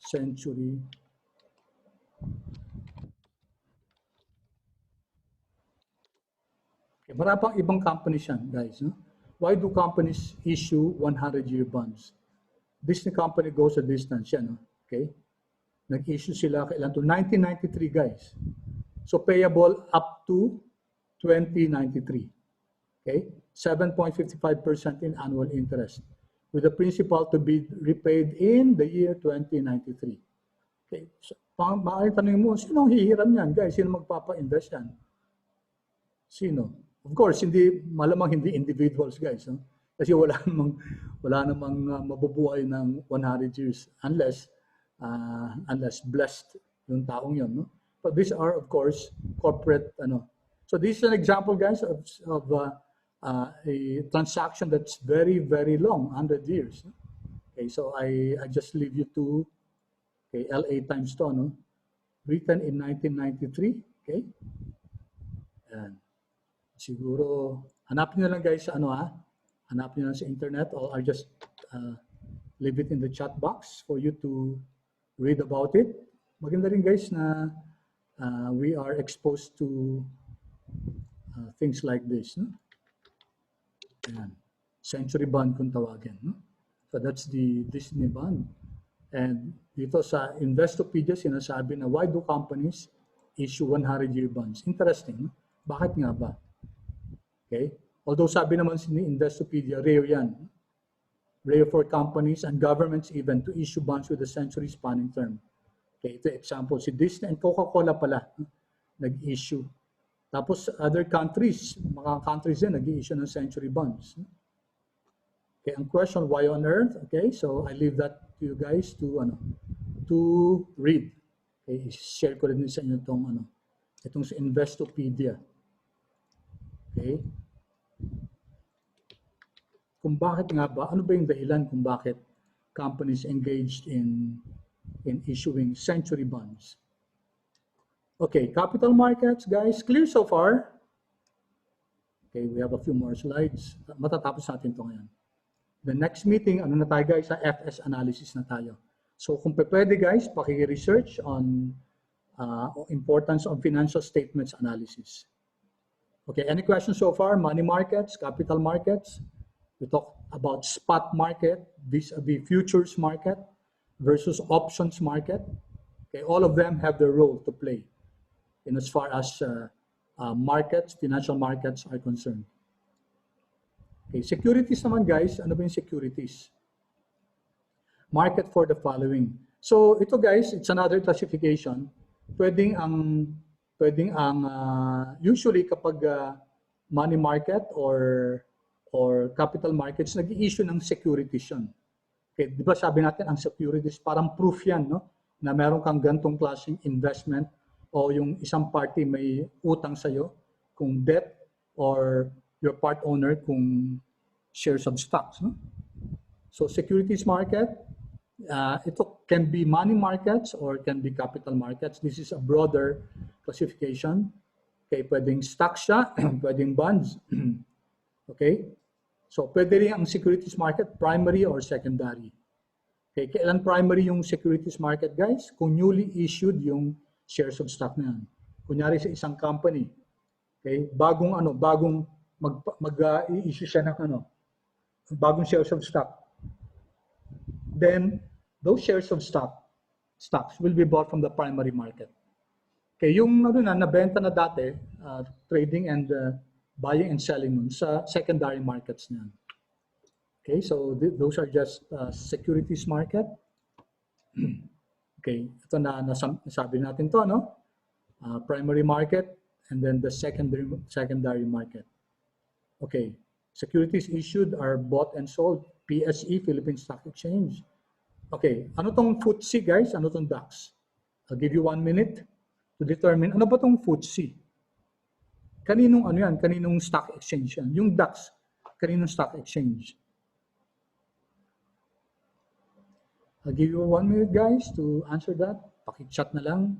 Century. Okay, marami pang ibang companies yan, guys. No? Why do companies issue 100-year bonds? Disney company goes a distance yan. No? Okay? Nag-issue sila kailan to 1993, guys. So payable up to 2093. Okay? 7.55% in annual interest, with the principal to be repaid in the year 2093. Okay? So, maaaring tanongin mo, sino hihiram yan, guys? Sino magpapa-invest yan? Sino? Of course, malamang hindi individuals, guys. No? Kasi wala namang mabubuhay ng 100 years unless blessed yung taong yun. No? But these are, of course, corporate. So this is an example, guys, of a transaction that's very, very long, 100 years. Okay, so I just leave you to LA times to, no? Written in 1993. Okay. And siguro, hanapin nyo lang, guys, sa hanapin nyo lang sa internet, or I'll just leave it in the chat box for you to read about it. Maganda rin, guys, na we are exposed to things like this. No? Ayan. Century bond kung tawagin. No? So that's the Disney bond. And dito sa Investopedia, sinasabi na why do companies issue 100-year bonds? Interesting. No? Bakit nga ba? Okay? Although sabi naman ni Investopedia, rare yan. Rare for companies and governments even to issue bonds with a century spanning term. Okay, ito example, si Disney and Coca-Cola pala nag-issue. Tapos other countries, mga countries din nag-issue ng century bonds. Okay, ang question, why on earth? Okay, so I leave that to you guys to read. Okay, share ko rin sa inyo itong sa Investopedia. Okay. Kung bakit nga ba, ano ba yung dahilan kung bakit companies engaged in issuing century bonds? Okay, capital markets, guys, clear so far? Okay, we have a few more slides. Matatapos natin ito ngayon. The next meeting, na tayo, guys, sa FS analysis na tayo. So kung pwede, guys, paki-research on importance of financial statements analysis. Okay, any questions so far? Money markets, capital markets. We talk about spot market vis-a-vis futures market versus options market. Okay, all of them have their role to play in as far as markets, financial markets are concerned. Okay, securities naman, guys. Ano ba yung securities? Market for the following. So ito, guys, it's another classification. Pwedeng usually kapag money market or capital markets, nag-i-issue ng securities yun. Okay, di ba sabi natin, ang securities, parang proof yan, no? Na meron kang gantong klaseng investment o yung isang party may utang sa'yo, kung debt or your part owner kung shares of stocks. No? So securities market, Ito can be money markets or can be capital markets. This is a broader classification. Okay, pwedeng stock siya, pwedeng bonds. Okay? So, pwede rin ang securities market, primary or secondary. Okay, kailan primary yung securities market, guys? Kung newly issued yung shares of stock na yan. Kunyari sa isang company, okay, bagong i-issue siya ng bagong shares of stock. Then, those shares of stocks will be bought from the primary market. Okay, yung nabenta na dati, trading and buying and selling nun sa secondary markets na yan. Okay, so those are just securities market. Okay, ito nasabi natin to, no? Primary market and then the secondary market. Okay, securities issued are bought and sold. PSE, Philippine Stock Exchange. Okay, ano tong FTSE, guys? Ano tong DAX? I'll give you 1 minute to determine ano ba tong FTSE. Kaninong yan? Kaninong stock exchange yan? Yung DAX, kaninong stock exchange? I'll give you 1 minute, guys, to answer that. Paki-chat na lang.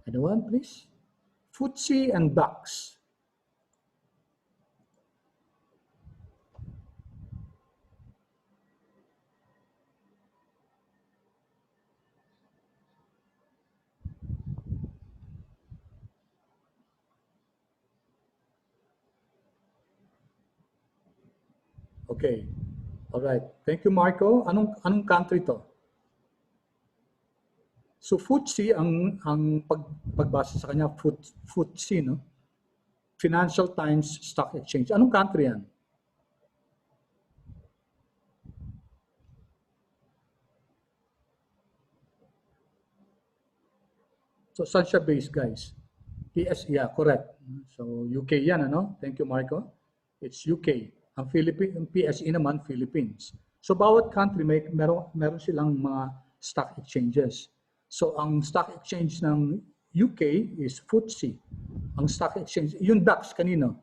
Anyone, please? FTSE and DAX. Okay. All right. Thank you, Marco. Anong country to? So FTSE ang pagbasa sa kanya FTSE, no? Financial Times Stock Exchange. Anong country yan? So saan siya based, guys? yeah, correct. So UK yan, ano? Thank you, Marco. It's UK. Ang PSE naman, Philippines. So bawat country meron silang mga stock exchanges. So ang stock exchange ng UK is FTSE. Ang stock exchange, yung DAX kanino?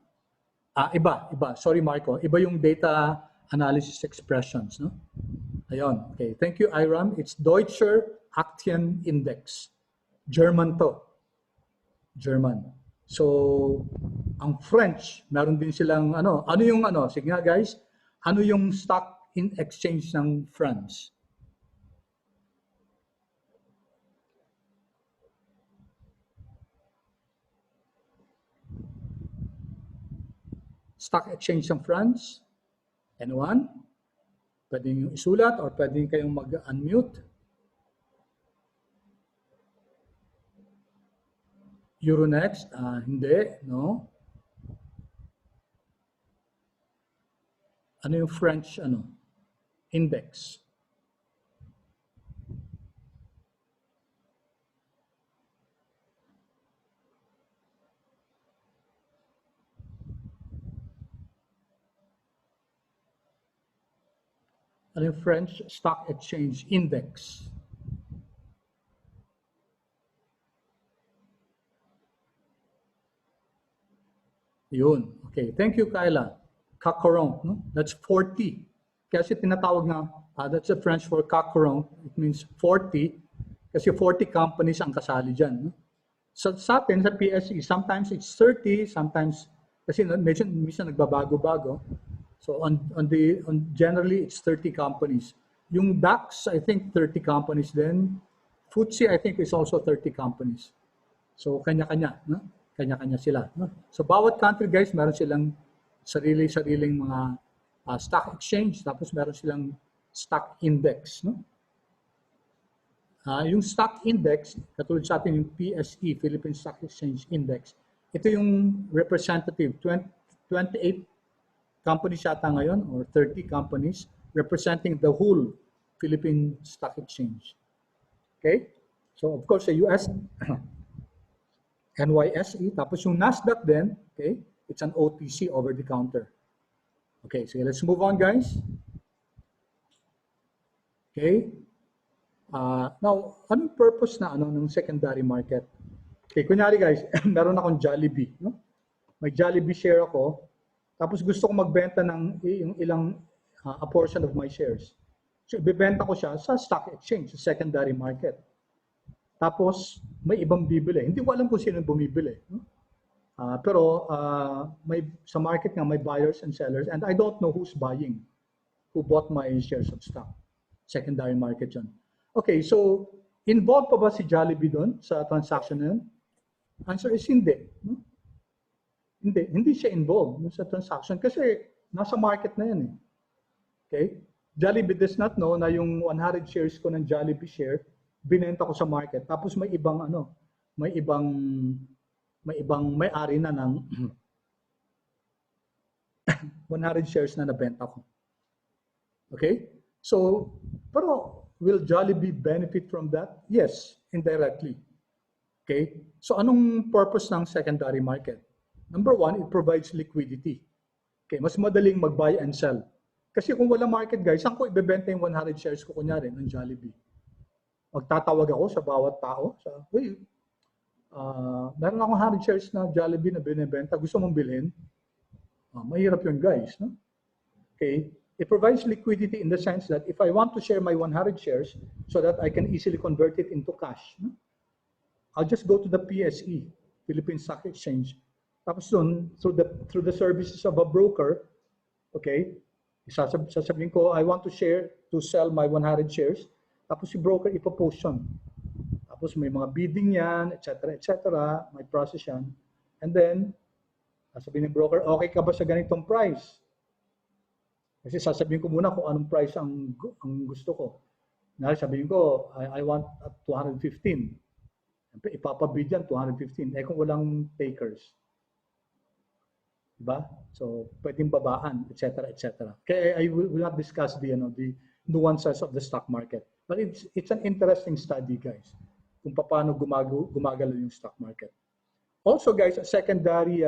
Iba. Sorry, Marco. Iba yung data analysis expressions, no? Ayun. Okay. Thank you, Iram. It's Deutscher Aktien Index. German to. German. So, ang French, meron din silang sige nga, guys, ano yung stock in exchange ng France? Stock exchange ng France? Anyone? Pwede nyo isulat or pwede kayong mag-unmute. Euronext? Hindi, no? Ano yung French index? Ano yung French Stock Exchange Index? Yun. Okay. Thank you, Kyla. Cacaron. No? That's 40. Kasi tinatawag na, that's the French for cacaron. It means 40. Kasi 40 companies ang kasali dyan. No? So sa atin, sa PSE, sometimes it's 30, sometimes, kasi minsan nagbabago-bago. So generally, it's 30 companies. Yung DAX, I think 30 companies din. FTSE, I think, is also 30 companies. So kanya-kanya, no? Kanya-kanya sila. No? So bawat country, guys, meron silang sarili-sariling mga stock exchange, tapos meron silang stock index. No? Yung stock index, katulad sa atin yung PSE, Philippine Stock Exchange Index, ito yung representative, 28 companies yata ngayon, or 30 companies, representing the whole Philippine Stock Exchange. Okay? So, of course, sa US, NYSE, tapos yung NASDAQ din, okay, it's an OTC, over the counter. Okay, so let's move on, guys. Okay, Now, anong purpose na ng secondary market? Okay, kunyari guys, meron akong Jollibee, no? May Jollibee share ako, tapos gusto ko magbenta ng yung ilang a portion of my shares. So, ibebenta ko siya sa stock exchange, sa secondary market. Tapos, may ibang bibili. Hindi ko alam kung sino bumibili. No? Pero sa market nga, may buyers and sellers, and I don't know who's buying, who bought my shares of stock. Secondary market yun. Okay, so, involved pa ba si Jollibee doon sa transaction na yun? Answer is hindi. No? Hindi siya involved sa transaction kasi nasa market na yan eh. Okay? Jollibee does not know na yung 100 shares ko ng Jollibee share, binenta ko sa market. Tapos may ibang may-ari na ng 100 shares na nabenta ko. Okay? So, pero will Jollibee benefit from that? Yes, indirectly. Okay? So, anong purpose ng secondary market? Number one, it provides liquidity. Okay, mas madaling mag-buy and sell. Kasi kung wala market, guys, saan ko ibebenta yung 100 shares ko kunyari ng Jollibee? Magtatawag ako sa bawat tao. Meron akong 100 shares na Jollibee na binibenta. Gusto mong bilhin? Mahirap yun, guys. No? Okay? It provides liquidity in the sense that if I want to share my 100 shares so that I can easily convert it into cash, no? I'll just go to the PSE, Philippine Stock Exchange. Tapos dun, through the services of a broker, okay, sasabihin ko, I want to sell my 100 shares. Tapos si broker ipopost yun. Tapos may mga bidding yan, etc., may process yan. And then, sasabihin ng broker, okay ka ba sa ganitong price? Kasi sasabihin ko muna kung anong price ang gusto ko. Sabihin ko, I want at 215. Ipapabid yan, 215. Kung walang takers. Diba? So, pwedeng babaan, etc., etc. Kaya I will not discuss the nuances of the stock market. But it's an interesting study, guys, kung paano gumagalaw yung stock market. Also, guys, a secondary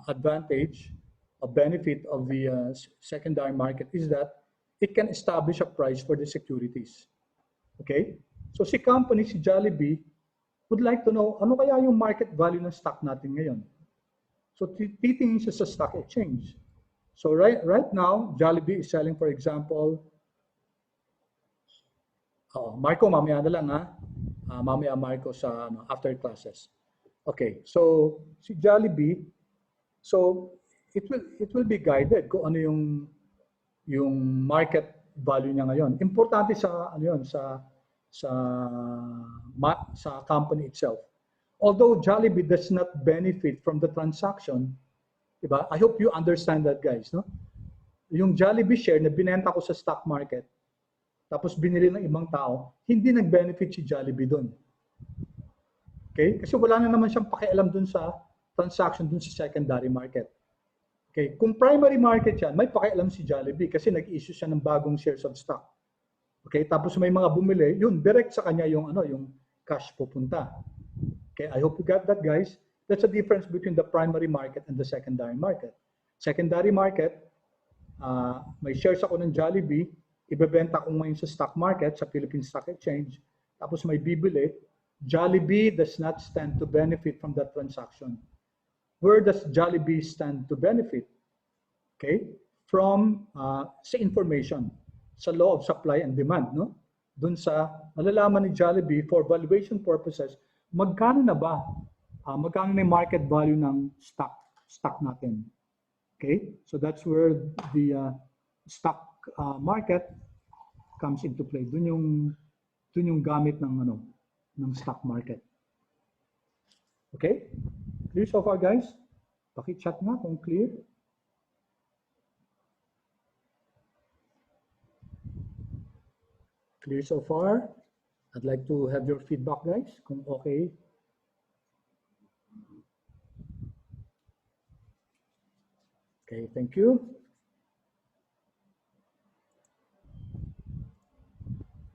advantage, a benefit of the secondary market is that it can establish a price for the securities. Okay? So, si Jollibee, would like to know, ano kaya yung market value ng stock natin ngayon? So, titingin siya sa stock exchange. So, right now, Jollibee is selling, for example, Marco, mamaya na lang ha. Mamaya Marco sa after classes. Okay, so si Jollibee, so it will be guided kung ano yung market value niya ngayon. Importante sa sa company itself. Although Jollibee does not benefit from the transaction, diba? I hope you understand that, guys, no? Yung Jollibee share na binenta ko sa stock market, tapos binili ng ibang tao, hindi nag-benefit si Jollibee doon. Okay? Kasi wala na naman siyang pakialam doon sa transaction doon sa secondary market. Okay? Kung primary market yan, may pakialam si Jollibee kasi nag-issue siya ng bagong shares of stock. Okay? Tapos may mga bumili, yun, direct sa kanya yung cash pupunta. Okay? I hope you got that, guys. That's the difference between the primary market and the secondary market. Secondary market, may shares ako ng Jollibee, ibebenta ko ngayon sa stock market, sa Philippine Stock Exchange, tapos may bibili. Jollibee does not stand to benefit from that transaction. Where does Jollibee stand to benefit? Okay? From sa information, sa law of supply and demand, no? Doon sa malalaman ni Jollibee for valuation purposes, magkano na yung market value ng stock natin. Okay? So that's where the stock market comes into play. Doon yung gamit ng stock market. Okay? Clear so far, guys? Paki-chat nga kung clear. Clear so far? I'd like to have your feedback, guys, kung okay. Okay, thank you.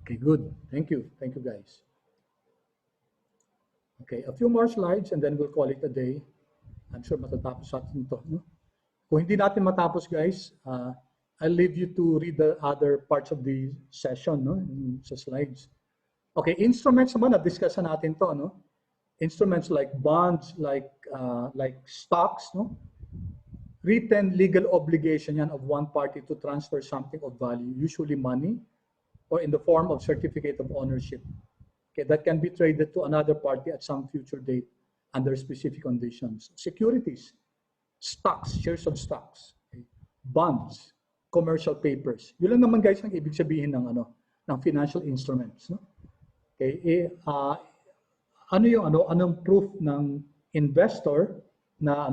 Okay, good. Thank you. Thank you, guys. Okay, a few more slides and then we'll call it a day. I'm sure matatapos natin ito. No? Kung hindi natin matapos, guys, I'll leave you to read the other parts of the session, no, sa slides. Okay, instruments naman, na-discuss natin to, no? Instruments like bonds, like stocks, no? Written legal obligation yan of one party to transfer something of value, usually money, or in the form of certificate of ownership. Okay, that can be traded to another party at some future date under specific conditions. Securities, stocks, shares of stocks, okay? Bonds, commercial papers. Yun lang naman guys ang ibig sabihin ng ng financial instruments, no? Okay, anong proof ng investor na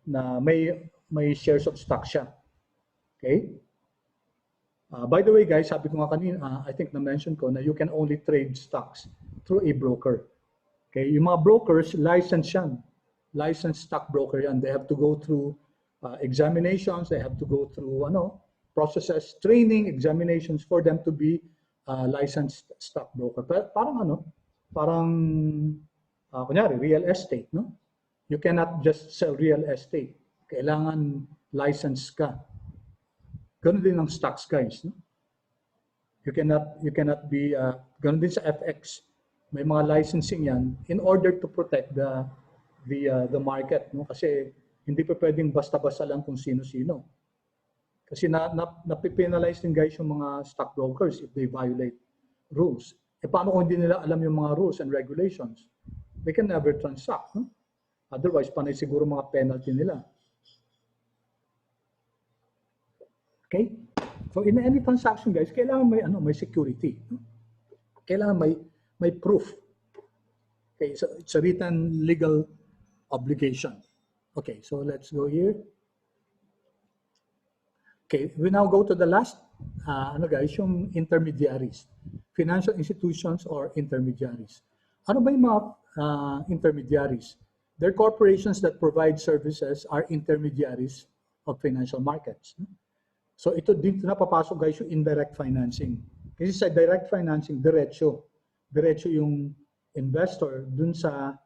na may shares of stock siya. Okay? By the way guys, sabi ko nga kanina, I think na-mention ko na you can only trade stocks through a broker. Okay? Yung mga brokers, licensed yan. Licensed stockbroker yan. They have to go through examinations, they have to go through processes, training, examinations for them to be licensed stockbroker. Parang kunyari, real estate, no? You cannot just sell real estate. Kailangan license ka. Ganun din ng stocks, guys, no? You cannot be ganun din sa FX. May mga licensing yan in order to protect the market, no? Kasi hindi pa pwedeng basta-basta lang kung sino-sino. Kasi napipenalize din guys yung mga stockbrokers if they violate rules. Paano kung hindi nila alam yung mga rules and regulations? They can never transact, no? Otherwise, panay siguro mga penalty nila. Okay? So in any transaction, guys, kailangan may security, no? Kailangan may proof. Okay, so it's a written legal obligation. Okay, so let's go here. Okay, we now go to the last, guys, yung intermediaries. Financial institutions or intermediaries. Ano ba yung mga intermediaries? They're corporations that provide services, are intermediaries of financial markets. So ito dito na papasok guys yung indirect financing. Kasi sa direct financing, diretso yung investor dun sa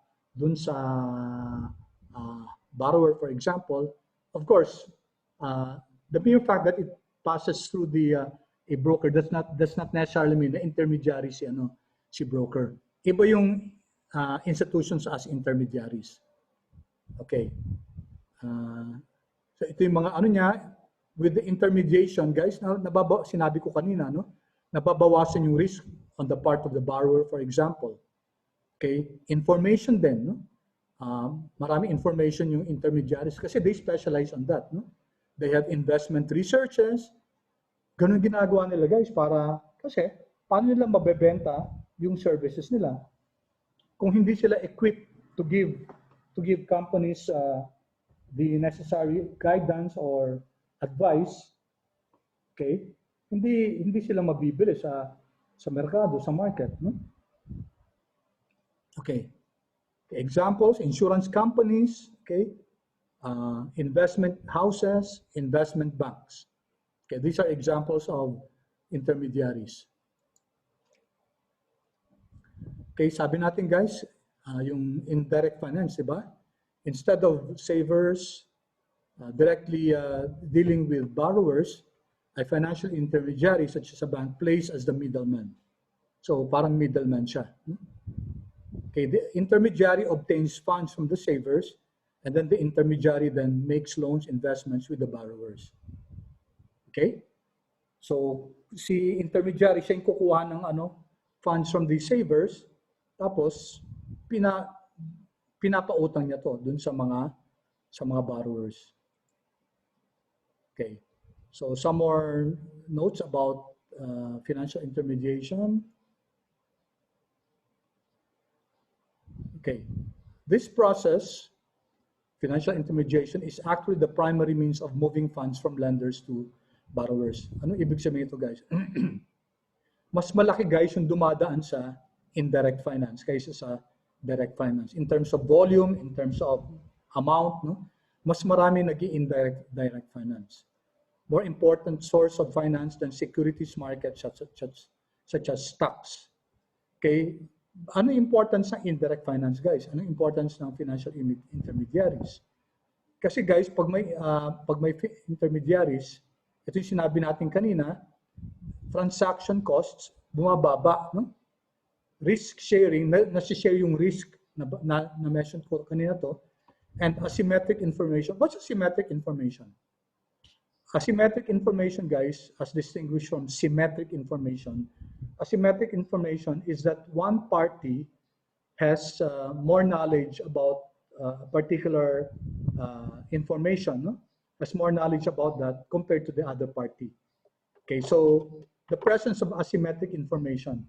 borrower, for example. Of course, the mere fact that it passes through a broker does not necessarily mean na intermediary si broker. Iba yung institutions as intermediaries. Okay. So ito yung mga with the intermediation, guys, sinabi ko kanina, no? Nababawasan yung risk on the part of the borrower, for example. Okay? Information din, no? Marami information yung intermediaries kasi they specialize on that, no? They have investment researches. Ganun ginagawa nila, guys, kasi paano nila mabebenta yung services nila kung hindi sila equipped to give companies the necessary guidance or advice. Okay? Hindi sila mabibili sa merkado, sa market, no? Okay. Examples, insurance companies, okay? Investment houses, investment banks. Okay, these are examples of intermediaries. Okay, sabi natin guys, yung indirect finance, diba? Instead of savers directly dealing with borrowers, a financial intermediary such as a bank plays as the middleman. So parang middleman siya. Okay, the intermediary obtains funds from the savers, and then the intermediary then makes loans, investments with the borrowers. Okay? So si intermediary siya yung kukuha ng funds from the savers, tapos pinapautang niya to dun sa mga borrowers. Okay. So some more notes about financial intermediation. Okay. This process, financial intermediation, is actually the primary means of moving funds from lenders to borrowers. Ano ibig sabihin ito, guys? Mas malaki, guys, yung dumadaan sa indirect finance kaysa sa direct finance. In terms of volume, in terms of amount, no? Mas marami nag-i-indirect direct finance. More important source of finance than securities markets such as stocks. Okay? Ano importance ng indirect finance, guys? Ano importance ng financial intermediaries? Kasi guys, pag may intermediaries, ito yung sinabi natin kanina, transaction costs, bumababa, no? Risk sharing, nasi-share yung risk na mention ko kanina to, and asymmetric information. What's asymmetric information? Asymmetric information, guys, as distinguished from symmetric information. Asymmetric information is that one party has more knowledge about particular information, no? Has more knowledge about that compared to the other party. Okay, so the presence of asymmetric information.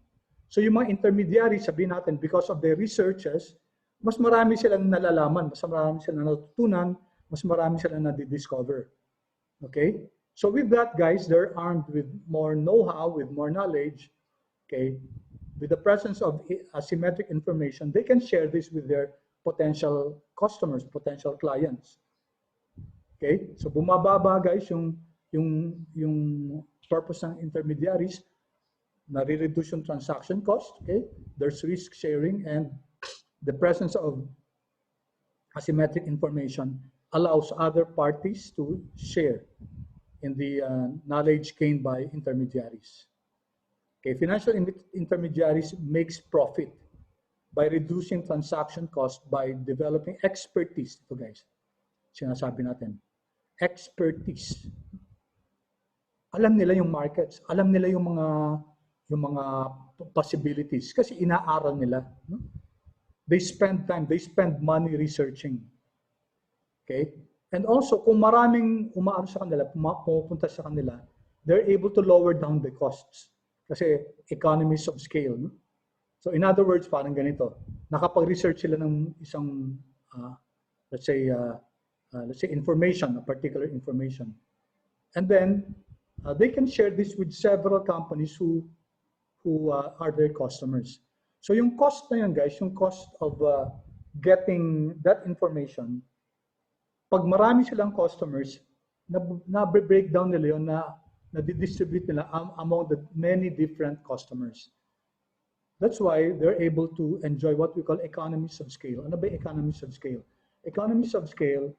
So yung mga intermediaries, sabihin natin, because of their researches, mas marami silang nalalaman, mas marami silang natutunan, mas marami silang nadidiscover. Okay? So with that, guys, they're armed with more know-how, with more knowledge. Okay? With the presence of asymmetric information, they can share this with their potential customers, potential clients. Okay? So bumababa, guys, yung purpose ng intermediaries, nare-reduce yung transaction cost. Okay? There's risk sharing, and the presence of asymmetric information allows other parties to share in the knowledge gained by intermediaries. Okay, financial intermediaries makes profit by reducing transaction cost by developing expertise. Ito, guys, sinasabi natin, expertise. Alam nila yung markets, alam nila yung mga possibilities kasi inaaral nila. No? They spend time, they spend money researching. Okay? And also, kung maraming umaano sa kanila, pumupunta sa kanila, they're able to lower down the costs. Kasi economies of scale. No? So in other words, parang ganito, nakapag-research sila ng isang, let's say information, a particular information. And then, they can share this with several companies who are their customers. So yung cost na yun, guys, yung cost of getting that information, pag marami silang customers, na-breakdown nila yun, na-distribute nila among the many different customers. That's why they're able to enjoy what we call economies of scale. Ano ba yung economies of scale? Economies of scale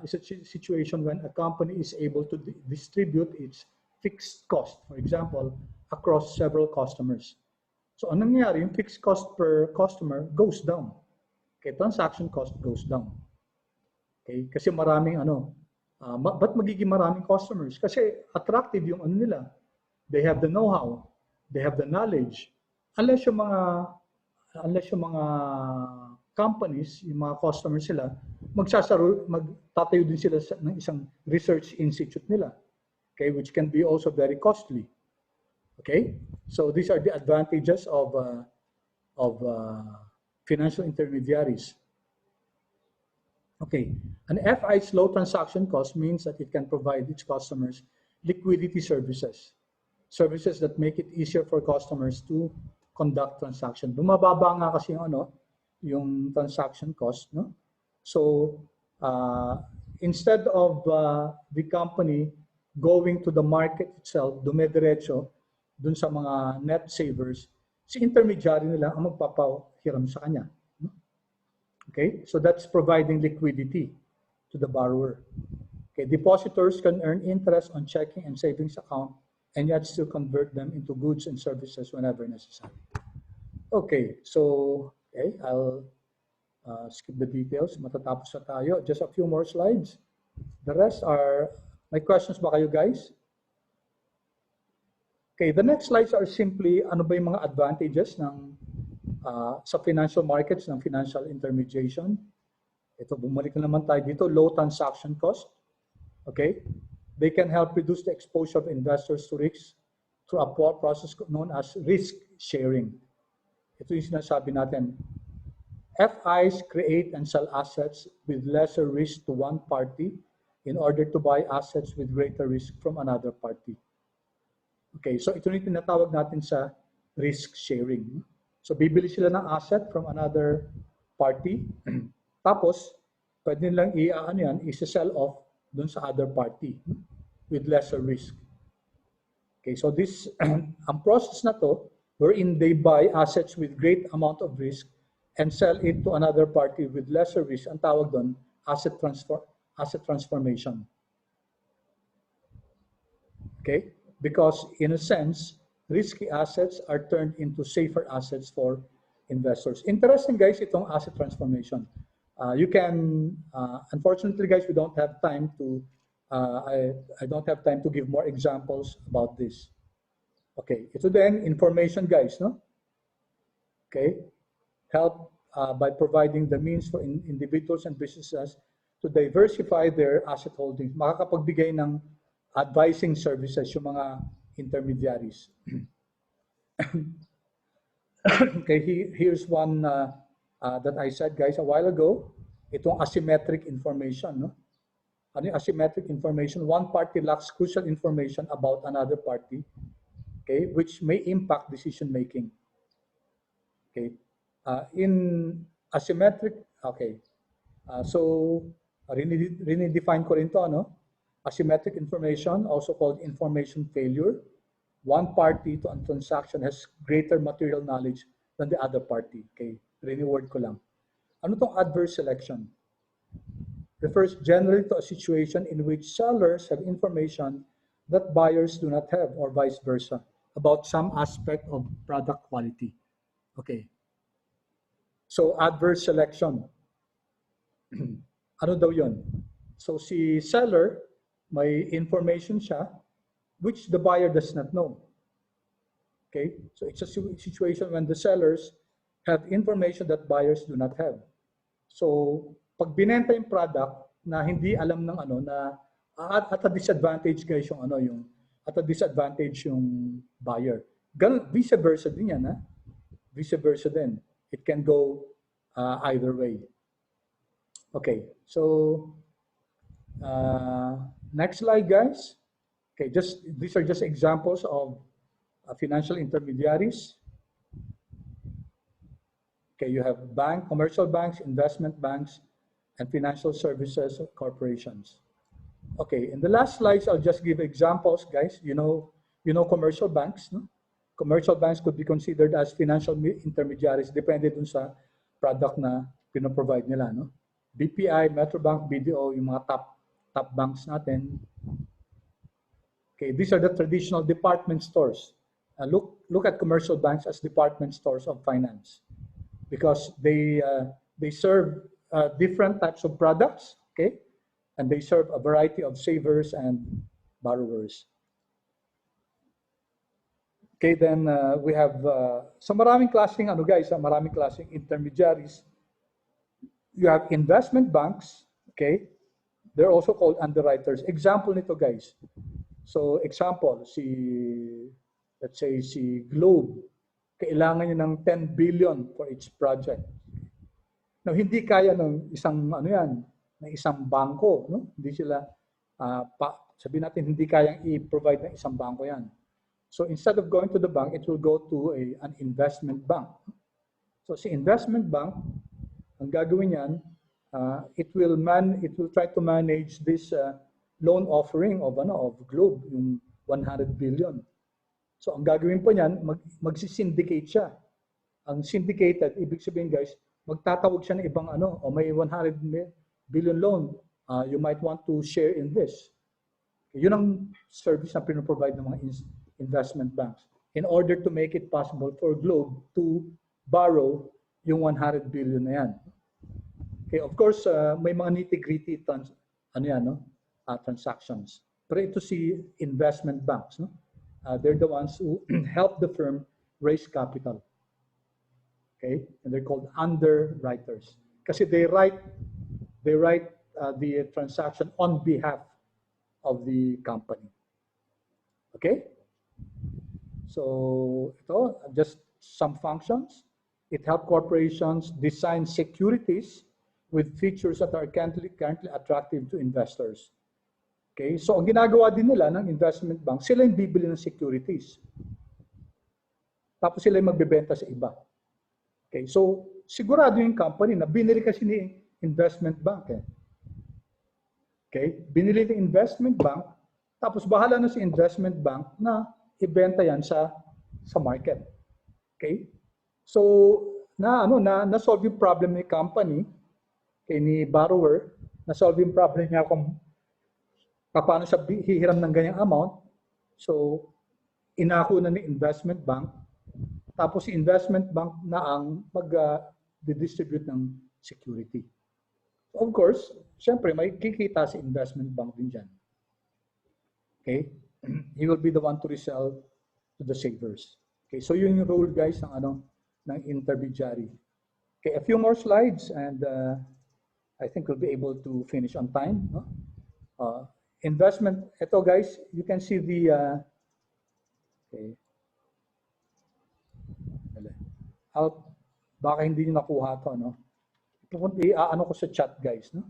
is a situation when a company is able to distribute its fixed cost, for example, across several customers. So anong nangyayari? Yung fixed cost per customer goes down. Okay, transaction cost goes down. Okay, kasi maraming ba't magiging maraming customers? Kasi attractive yung ano nila. They have the know-how, they have the knowledge. Unless yung mga companies, yung mga customers sila, magtatayo din sila ng isang research institute nila. Okay, which can be also very costly. Okay, so these are the advantages of financial intermediaries. Okay, an FI's low transaction cost means that it can provide its customers liquidity services. Services that make it easier for customers to conduct transaction. Bumababa nga kasi yung transaction cost, no? So, instead of the company going to the market itself, dumediretso dun sa mga net savers, si intermediary nila ang magpapahiram sa kanya. Okay, so that's providing liquidity to the borrower. Okay, depositors can earn interest on checking and savings account and yet still convert them into goods and services whenever necessary. Okay, so I'll skip the details. Matatapos na tayo. Just a few more slides. The rest are, may questions ba kayo, guys? Okay, the next slides are simply ano ba yung mga advantages ng sa financial markets ng financial intermediation. Ito, bumalik na naman tayo dito, low transaction cost. Okay? They can help reduce the exposure of investors to risks through a process known as risk sharing. Ito yung sinasabi natin. FIs create and sell assets with lesser risk to one party in order to buy assets with greater risk from another party. Okay, so ito yung tinatawag natin sa risk sharing. So bibili sila ng asset from another party, tapos pwede nilang i-sell off dun sa other party with lesser risk. Okay, so this, ang process na to, wherein they buy assets with great amount of risk and sell it to another party with lesser risk, ang tawag doon, asset transformation. Okay? Because in a sense, risky assets are turned into safer assets for investors. Interesting, guys, itong asset transformation. You can, unfortunately, guys, we don't have time to, I don't have time to give more examples about this. Okay, ito din, information, guys, no? Okay, help by providing the means for individuals and businesses to diversify their asset holdings. Makakapagbigay ng advising services yung mga intermediaries. Okay, here's one that I said, guys, a while ago. Itong asymmetric information, no? Ano yung asymmetric information? One party lacks crucial information about another party, okay, which may impact decision making. Okay, in asymmetric, okay, so rinidefine ko rin to, no? Asymmetric information, also called information failure. One party to a transaction has greater material knowledge than the other party. Okay, rini-word ko lang. Ano tong adverse selection? Refers generally to a situation in which sellers have information that buyers do not have, or vice versa, about some aspect of product quality. Okay. So, adverse selection. Ano daw yun? So, si seller, may information siya which the buyer does not know. Okay? So, it's a situation when the sellers have information that buyers do not have. So, pag binenta yung product na hindi alam ng ano, na at a disadvantage, guys, yung ano, yung at a disadvantage yung buyer. Vice versa din yan, ha? Vice versa din. It can go either way. Okay, so next slide, guys. Okay, these are just examples of financial intermediaries. Okay, you have commercial banks, investment banks, and financial services corporations. Okay, in the last slides, I'll just give examples, guys. You know commercial banks, no? Commercial banks could be considered as financial intermediaries depende dun sa product na pinoprovide nila, no? BPI, Metrobank, BDO, yung mga top banks natin. Okay, these are the traditional department stores. Look at commercial banks as department stores of finance because they serve different types of products, okay? And they serve a variety of savers and borrowers. Okay, then we have so maraming klaseng ano guys, maraming klaseng intermediaries. You have investment banks, okay? They're also called underwriters. Example nito, guys. So, example, let's say si Globe, kailangan niya ng 10 billion for each project. Now, hindi kaya ng isang ano yan, ng isang bangko, no? Hindi sila sabihin natin hindi kayang i-provide ng isang bangko yan. So, instead of going to the bank, it will go to an investment bank. So, si investment bank, ang gagawin yan, it will try to manage this loan offering of Globe, yung 100 billion. So ang gagawin po niyan, magsi-syndicate siya. Ang syndicated, ibig sabihin guys, magtatawag siya ng ibang may 100 billion loan, you might want to share in this. Yun ang service na pinoprovide ng mga investment banks in order to make it possible for Globe to borrow yung 100 billion na yan. Okay, of course, may mga nitty-gritty transactions. Pero ito si investment banks, no? They're the ones who help the firm raise capital. Okay, and they're called underwriters. Kasi they write the transaction on behalf of the company. Okay? So ito, just some functions. It helps corporations design securities with features that are currently attractive to investors. Okay, so ang ginagawa din nila ng investment bank, sila yung bibili ng securities. Tapos sila yung magbebenta sa iba. Okay, so sigurado yung company na binili kasi ni investment bank. Okay, binili ng investment bank, tapos bahala na si investment bank na ibenta yan sa market. Okay, so na-solve yung problem ni company, ni borrower, na-solve yung problem niya kung paano siya hihiram ng ganyang amount. So, inako na ni investment bank, tapos si investment bank na ang mag-distribute ng security. Of course, syempre may kikita si investment bank din dyan. Okay? He will be the one to resell to the savers. Okay, so yun yung role guys ng intermediary. Okay, a few more slides and I think we'll be able to finish on time. No? Investment, ito guys, you can see the okay. Out, baka hindi nyo nakuha to, no? Ano ko sa chat guys, no?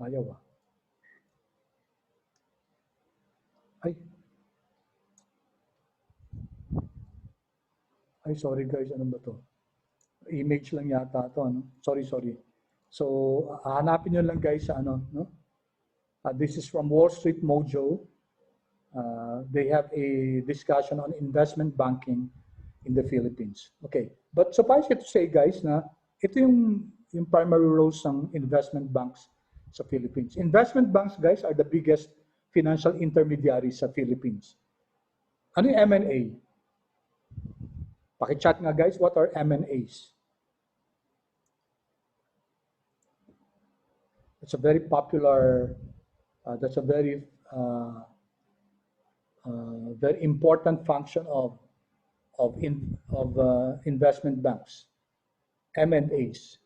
Ayaw ah. Ay, sorry guys, ano ba to? Image lang yata to, ano? Sorry. So, hanapin nyo lang guys sa ano, no? This is from Wall Street Mojo. They have a discussion on investment banking in the Philippines. Okay, but suffice it to say guys na ito yung primary roles ng investment banks sa Philippines. Investment banks guys are the biggest financial intermediaries sa Philippines. Ano yung M&A? Paki-chat nga guys, what are M&As? It's a very popular, that's a very very important function of investment banks, M&As.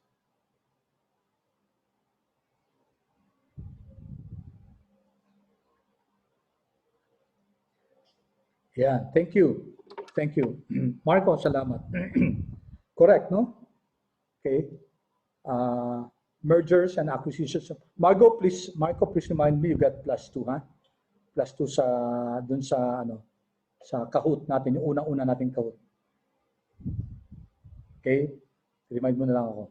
Yeah, thank you. Marco, salamat. Correct, no? Okay. Mergers and acquisitions. Marco, please remind me you got +2, ha? +2 sa dun sa sa Kahoot natin, yung una-una nating Kahoot. Okay? Remind mo na lang ako.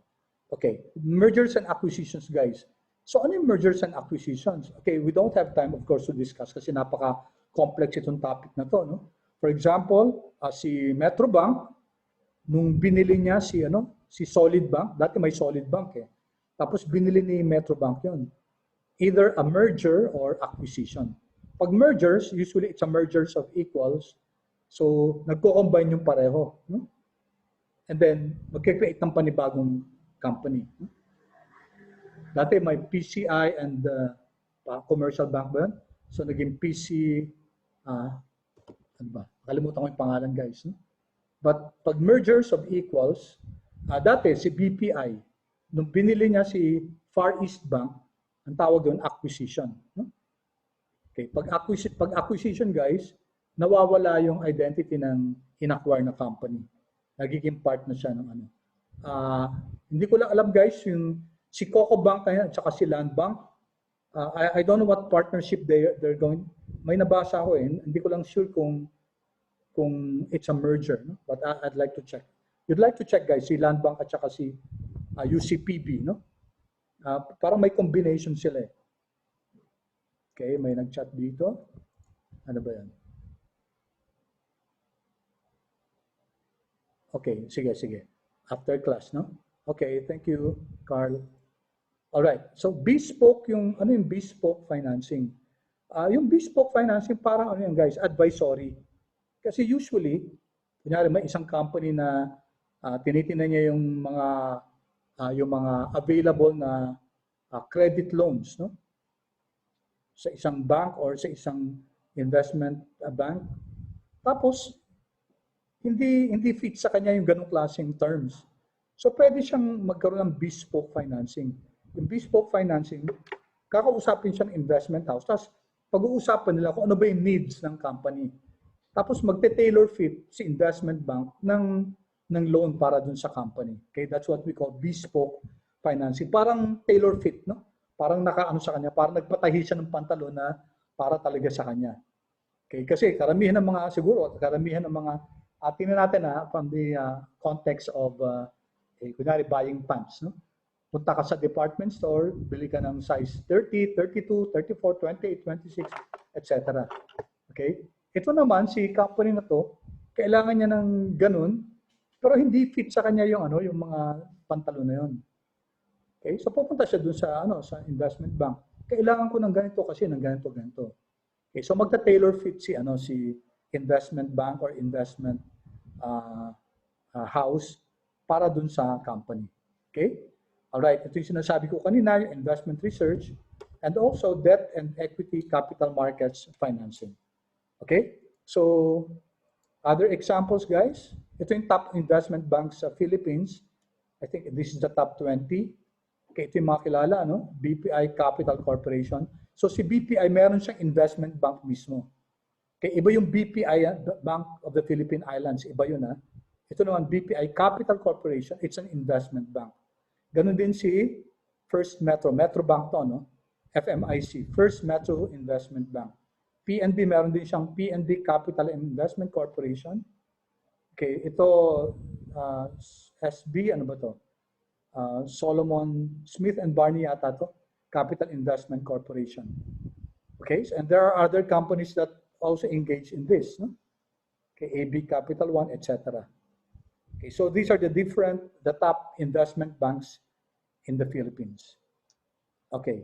Okay, mergers and acquisitions guys. So ano yung mergers and acquisitions? Okay, we don't have time of course to discuss kasi napaka-complex itong topic na to, no? For example, si Metrobank nung binili niya si Solid Bank, dati may Solid Bank eh. Tapos binili ni Metrobank 'yon. Either a merger or acquisition. Pag mergers, usually it's a mergers of equals. So, nagko-combine yung pareho. No? And then, magkikreate ng panibagong company. No? Dati may PCI and commercial bank ba yun? So, naging PC, ano ba? Kalimutan ko yung pangalan guys. No? But pag mergers of equals, dati si BPI, nung binili niya si Far East Bank, ang tawag doon acquisition. No? Okay, pag acquisition guys, nawawala yung identity ng in-acquire na company. Nagiging part na siya ng ano. Hindi ko lang alam guys, yung si Coco Bank kaya at saka si Land Bank, I don't know what partnership they're going. May nabasa ako eh, hindi ko lang sure kung it's a merger, no? But I'd like to check. You'd like to check guys, si Land Bank at saka si UCPB, no? Parang may combination sila eh. Okay, may nag-chat dito. Ano ba yan? Okay, sige. After class, no? Okay, thank you, Carl. Alright, so bespoke yung bespoke financing? Yung bespoke financing parang ano yan guys, advisory. Kasi usually, kunyari may isang company na tinitingnan niya yung mga available na credit loans, no? Sa isang bank or sa isang investment bank. Tapos, hindi fit sa kanya yung ganong klaseng terms. So, pwede siyang magkaroon ng bespoke financing. Yung bespoke financing, kakausapin siya ng investment house. Tapos, pag-uusapan nila kung ano ba yung needs ng company. Tapos, magte-tailor fit si investment bank ng loan para dun sa company. Okay, that's what we call bespoke financing. Parang tailor fit, no? Parang nakaano sa kanya, parang nagpatahi siya ng pantalon na para talaga sa kanya. Okay, kasi karamihan ng mga tingnan natin from the context of kunyari buying pants, no? Punta ka sa department store, bili ka ng size 30, 32, 34, 28, 26, etc. Okay? Ito naman, si company na to, kailangan niya ng ganun, pero hindi fit sa kanya yung ano, yung mga pantalon na yun. Okay? So pupunta siya dun sa ano, sa investment bank. Kailangan ko ng ganito kasi ng ganito, ganito. Okay, so magta-tailor fit si ano si investment bank or investment house para dun sa company. Okay? Alright, ito yung sinasabi ko kanina, yung investment research, and also debt and equity capital markets financing. Okay? So, other examples, guys. Ito yung top investment banks sa Philippines. I think this is the top 20. Okay, ito yung mga kilala, no? BPI Capital Corporation. So, si BPI, meron siyang investment bank mismo. Okay, iba yung BPI, Bank of the Philippine Islands, iba yun, ha? Ito naman, BPI Capital Corporation, it's an investment bank. Ganun din si First Metro Bank to, no? FMIC, First Metro Investment Bank. PNB, meron din siyang PNB Capital Investment Corporation. Okay, ito, SB, ano ba to? Solomon Smith and Barney yata to, Capital Investment Corporation. Okay, and there are other companies that also engage in this, no? Okay, AB Capital One, etc. Okay, so these are the top investment banks in the Philippines. Okay.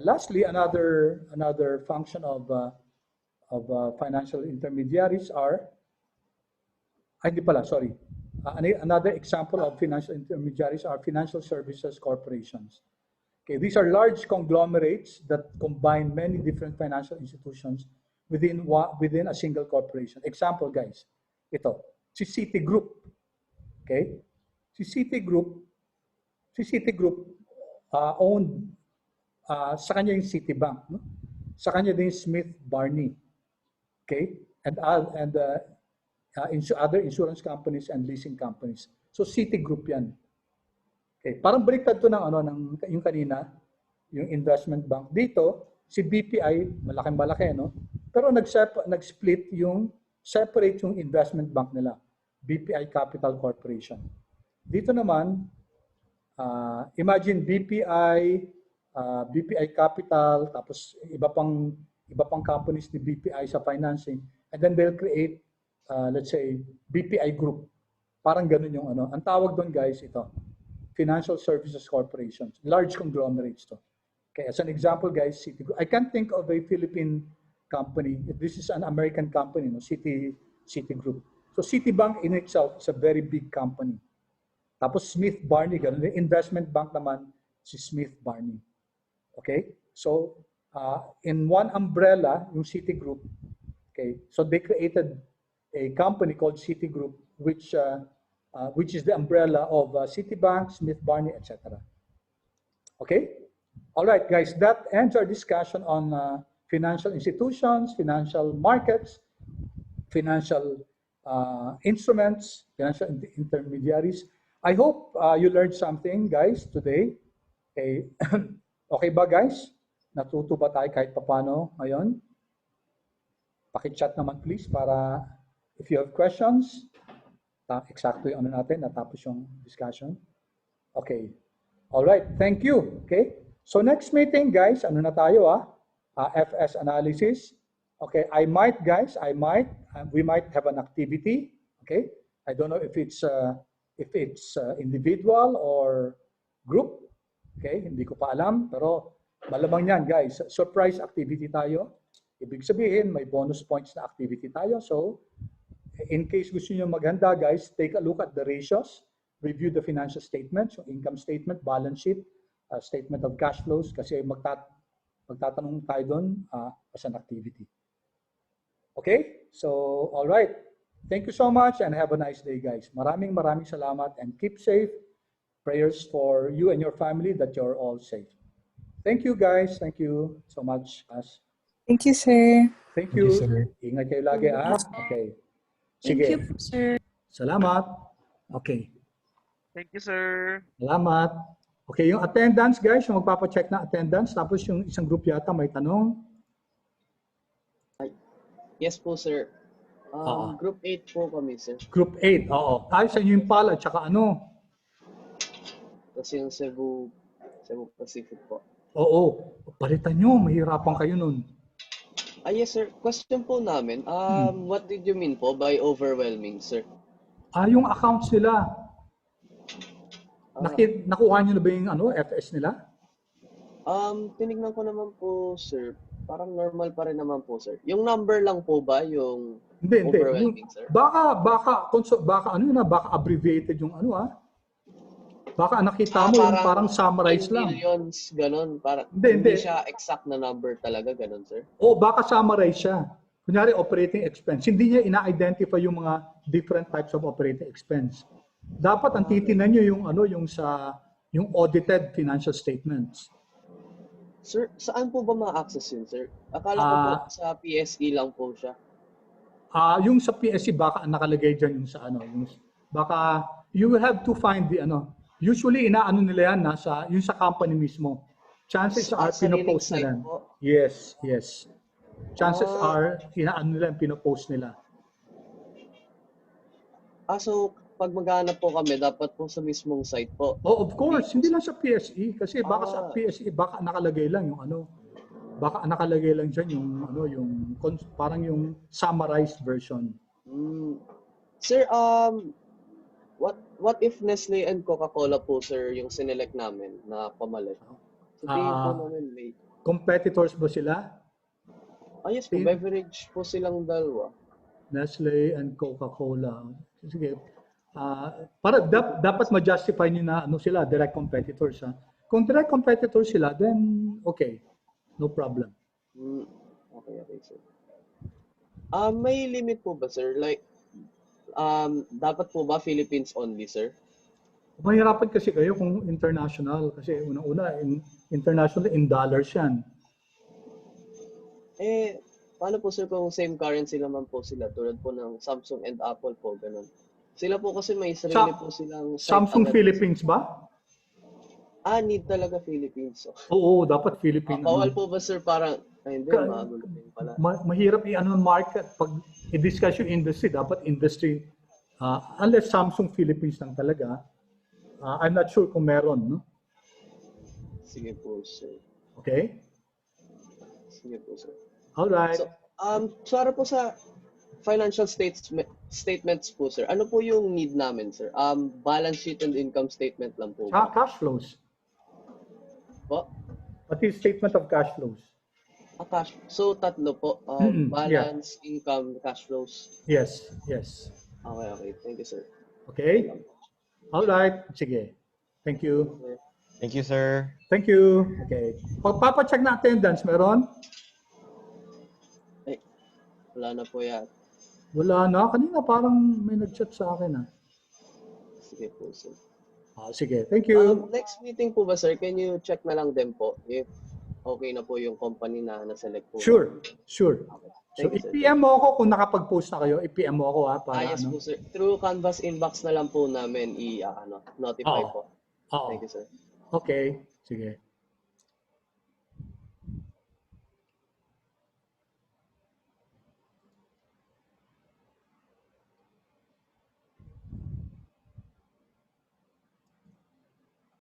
Lastly, another function of financial intermediaries are, hindi pala, sorry. Another example of financial intermediaries are financial services corporations. Okay, these are large conglomerates that combine many different financial institutions within a single corporation. Example, guys, ito, si Citigroup. Okay? Si Citigroup owned sa kanya yung Citibank, no? Sa kanya din Smith Barney. Okay? And other insurance companies and leasing companies. So Citigroup 'yan. Okay, parang baliktad to ng yung kanina, yung investment bank. Dito, si BPI, malaking-malaki, no? Pero nag-split separate yung investment bank nila, BPI Capital Corporation. Dito naman, imagine BPI Capital, tapos iba pang companies ni BPI sa financing, and then they'll create, let's say, BPI Group. Parang ganun yung ano. Ang tawag doon, guys, ito, Financial Services Corporations, large conglomerates to. Okay, as an example, guys, Citigroup. I can't think of a Philippine company. This is an American company, no? Citigroup. So Citibank in itself is a very big company. Tapos Smith Barney, ganun. The investment bank naman, si Smith Barney. Okay? So, in one umbrella, yung Citigroup, okay, so they created a company called Citigroup, which is the umbrella of Citibank, Smith Barney, etc. Okay? All right, guys, that ends our discussion on financial institutions, financial markets, financial instruments, financial intermediaries. I hope you learned something, guys, today. Okay, okay ba, guys? Natuto ba tayo kahit papano ngayon? Paki-chat naman, please, para if you have questions, eksakto yung ano natin, natapos yung discussion. Okay. All right, thank you. Okay. So next meeting, guys, ano na tayo, FS analysis. Okay, we might have an activity. Okay. I don't know if it's individual or group. Okay, hindi ko pa alam, pero malamang yan, guys. Surprise activity tayo. Ibig sabihin, may bonus points na activity tayo. So, in case gusto niyo maghanda, guys, take a look at the ratios, review the financial statements, yung income statement, balance sheet, statement of cash flows, kasi magtatanong tayo doon as an activity. Okay? So, all right. Thank you so much and have a nice day, guys. Maraming salamat and keep safe. Prayers for you and your family that you're all safe. Thank you, guys. Thank you so much. Thank you, sir. Thank you. Thank you, sir. Ingat kayo lagi, Okay. Thank Sige. you, sir. Salamat. Okay. Thank you, sir. Salamat. Okay, yung attendance, guys, yung magpapacheck na attendance, tapos yung isang group yata may tanong. Yes po, sir. Group 8 po kami, sir. Group 8, oo. Sa inyo yung PAL at saka ano? Tapos yung Cebu Pacific po. Oo, palitan nyo, mahirapan kayo nun. Yes, sir. Question po namin. What did you mean po by overwhelming, sir? Yung accounts nila, Ah, nakuha nyo na ba yung FS nila? tinignan ko naman po, sir. Parang normal pa rin naman po, sir. Yung number lang po ba yung Hindi. overwhelming, sir? Baka abbreviated yung Baka nakita mo yung parang summarize in lang. millions, ganun. Hindi. Hindi siya exact na number talaga, ganun, sir. O baka summarize siya. Kunyari, operating expense. Hindi niya ina-identify yung mga different types of operating expense. Dapat ang titinan nyo yung audited financial statements. Sir, saan po ba ma-access yun, sir? Akala ko po sa PSE lang po siya. Yung sa PSC baka nakalagay diyan yung sa baka you will have to find the usually inaano nila yan yung sa company mismo. Chances are pino-post nila. Yes. Chances are inaano nila, pino-post nila. So pag maghanap po kami, dapat po sa mismong site po. Oh, of course, hindi lang sa PSE kasi baka sa PSE baka nakalagay lang yung baka nakalagay lang diyan yung parang yung summarized version. Sir, what if Nestle and Coca-Cola po, sir, yung sinelect namin na pamalit? So tingin po namin may competitors ba sila? yes po, beverage po silang dalawa. Nestle and Coca-Cola. Sige. Dapat ma-justify niyo na sila, direct competitors. Kung direct competitors sila, then okay. No problem. Okay, sir. May limit po ba, sir? Like, dapat po ba Philippines only, sir? Mahirapan kasi kayo kung international. Kasi unang-una, international in dollars yan. Paano po, sir, kung same currency naman po sila, tulad po ng Samsung and Apple po, ganun. Sila po kasi may sarili po silang Samsung Philippines ba? Need talaga Philippines. So. Oo, dapat Philippines. Bawal po ba, sir, parang, hindi, magulo din pala. Mahirap market. Pag i-discuss yung industry, dapat industry, unless Samsung Philippines lang talaga, I'm not sure kung meron, no? Sige po, sir. Okay? Sige po, sir. Alright. So, para po sa financial statements po, sir, ano po yung need namin, sir? Balance sheet and income statement lang po ba? Cash flows. Po? Pati statement of cash flows. Cash. So, tatlo po. Balance, income, cash flows. Yes. Okay. Thank you, sir. Okay? Alright. Sige. Thank you. Thank you, sir. Thank you. Okay. Pagpapacheck na attendance, meron? Wala na po yan. Wala na. Kanina parang may nag-chat sa akin. Sige po, sir. Sige. Thank you. Next meeting po ba, sir? Can you check na lang din po if okay na po yung company na na-select po? Sure. Okay. So, Thank you, sir. i-PM mo ako kung nakapag-post na kayo. I-PM mo ako para yes po, sir. Through Canvas inbox na lang po namin notify po. Oo. Thank you, sir. Okay. Sige.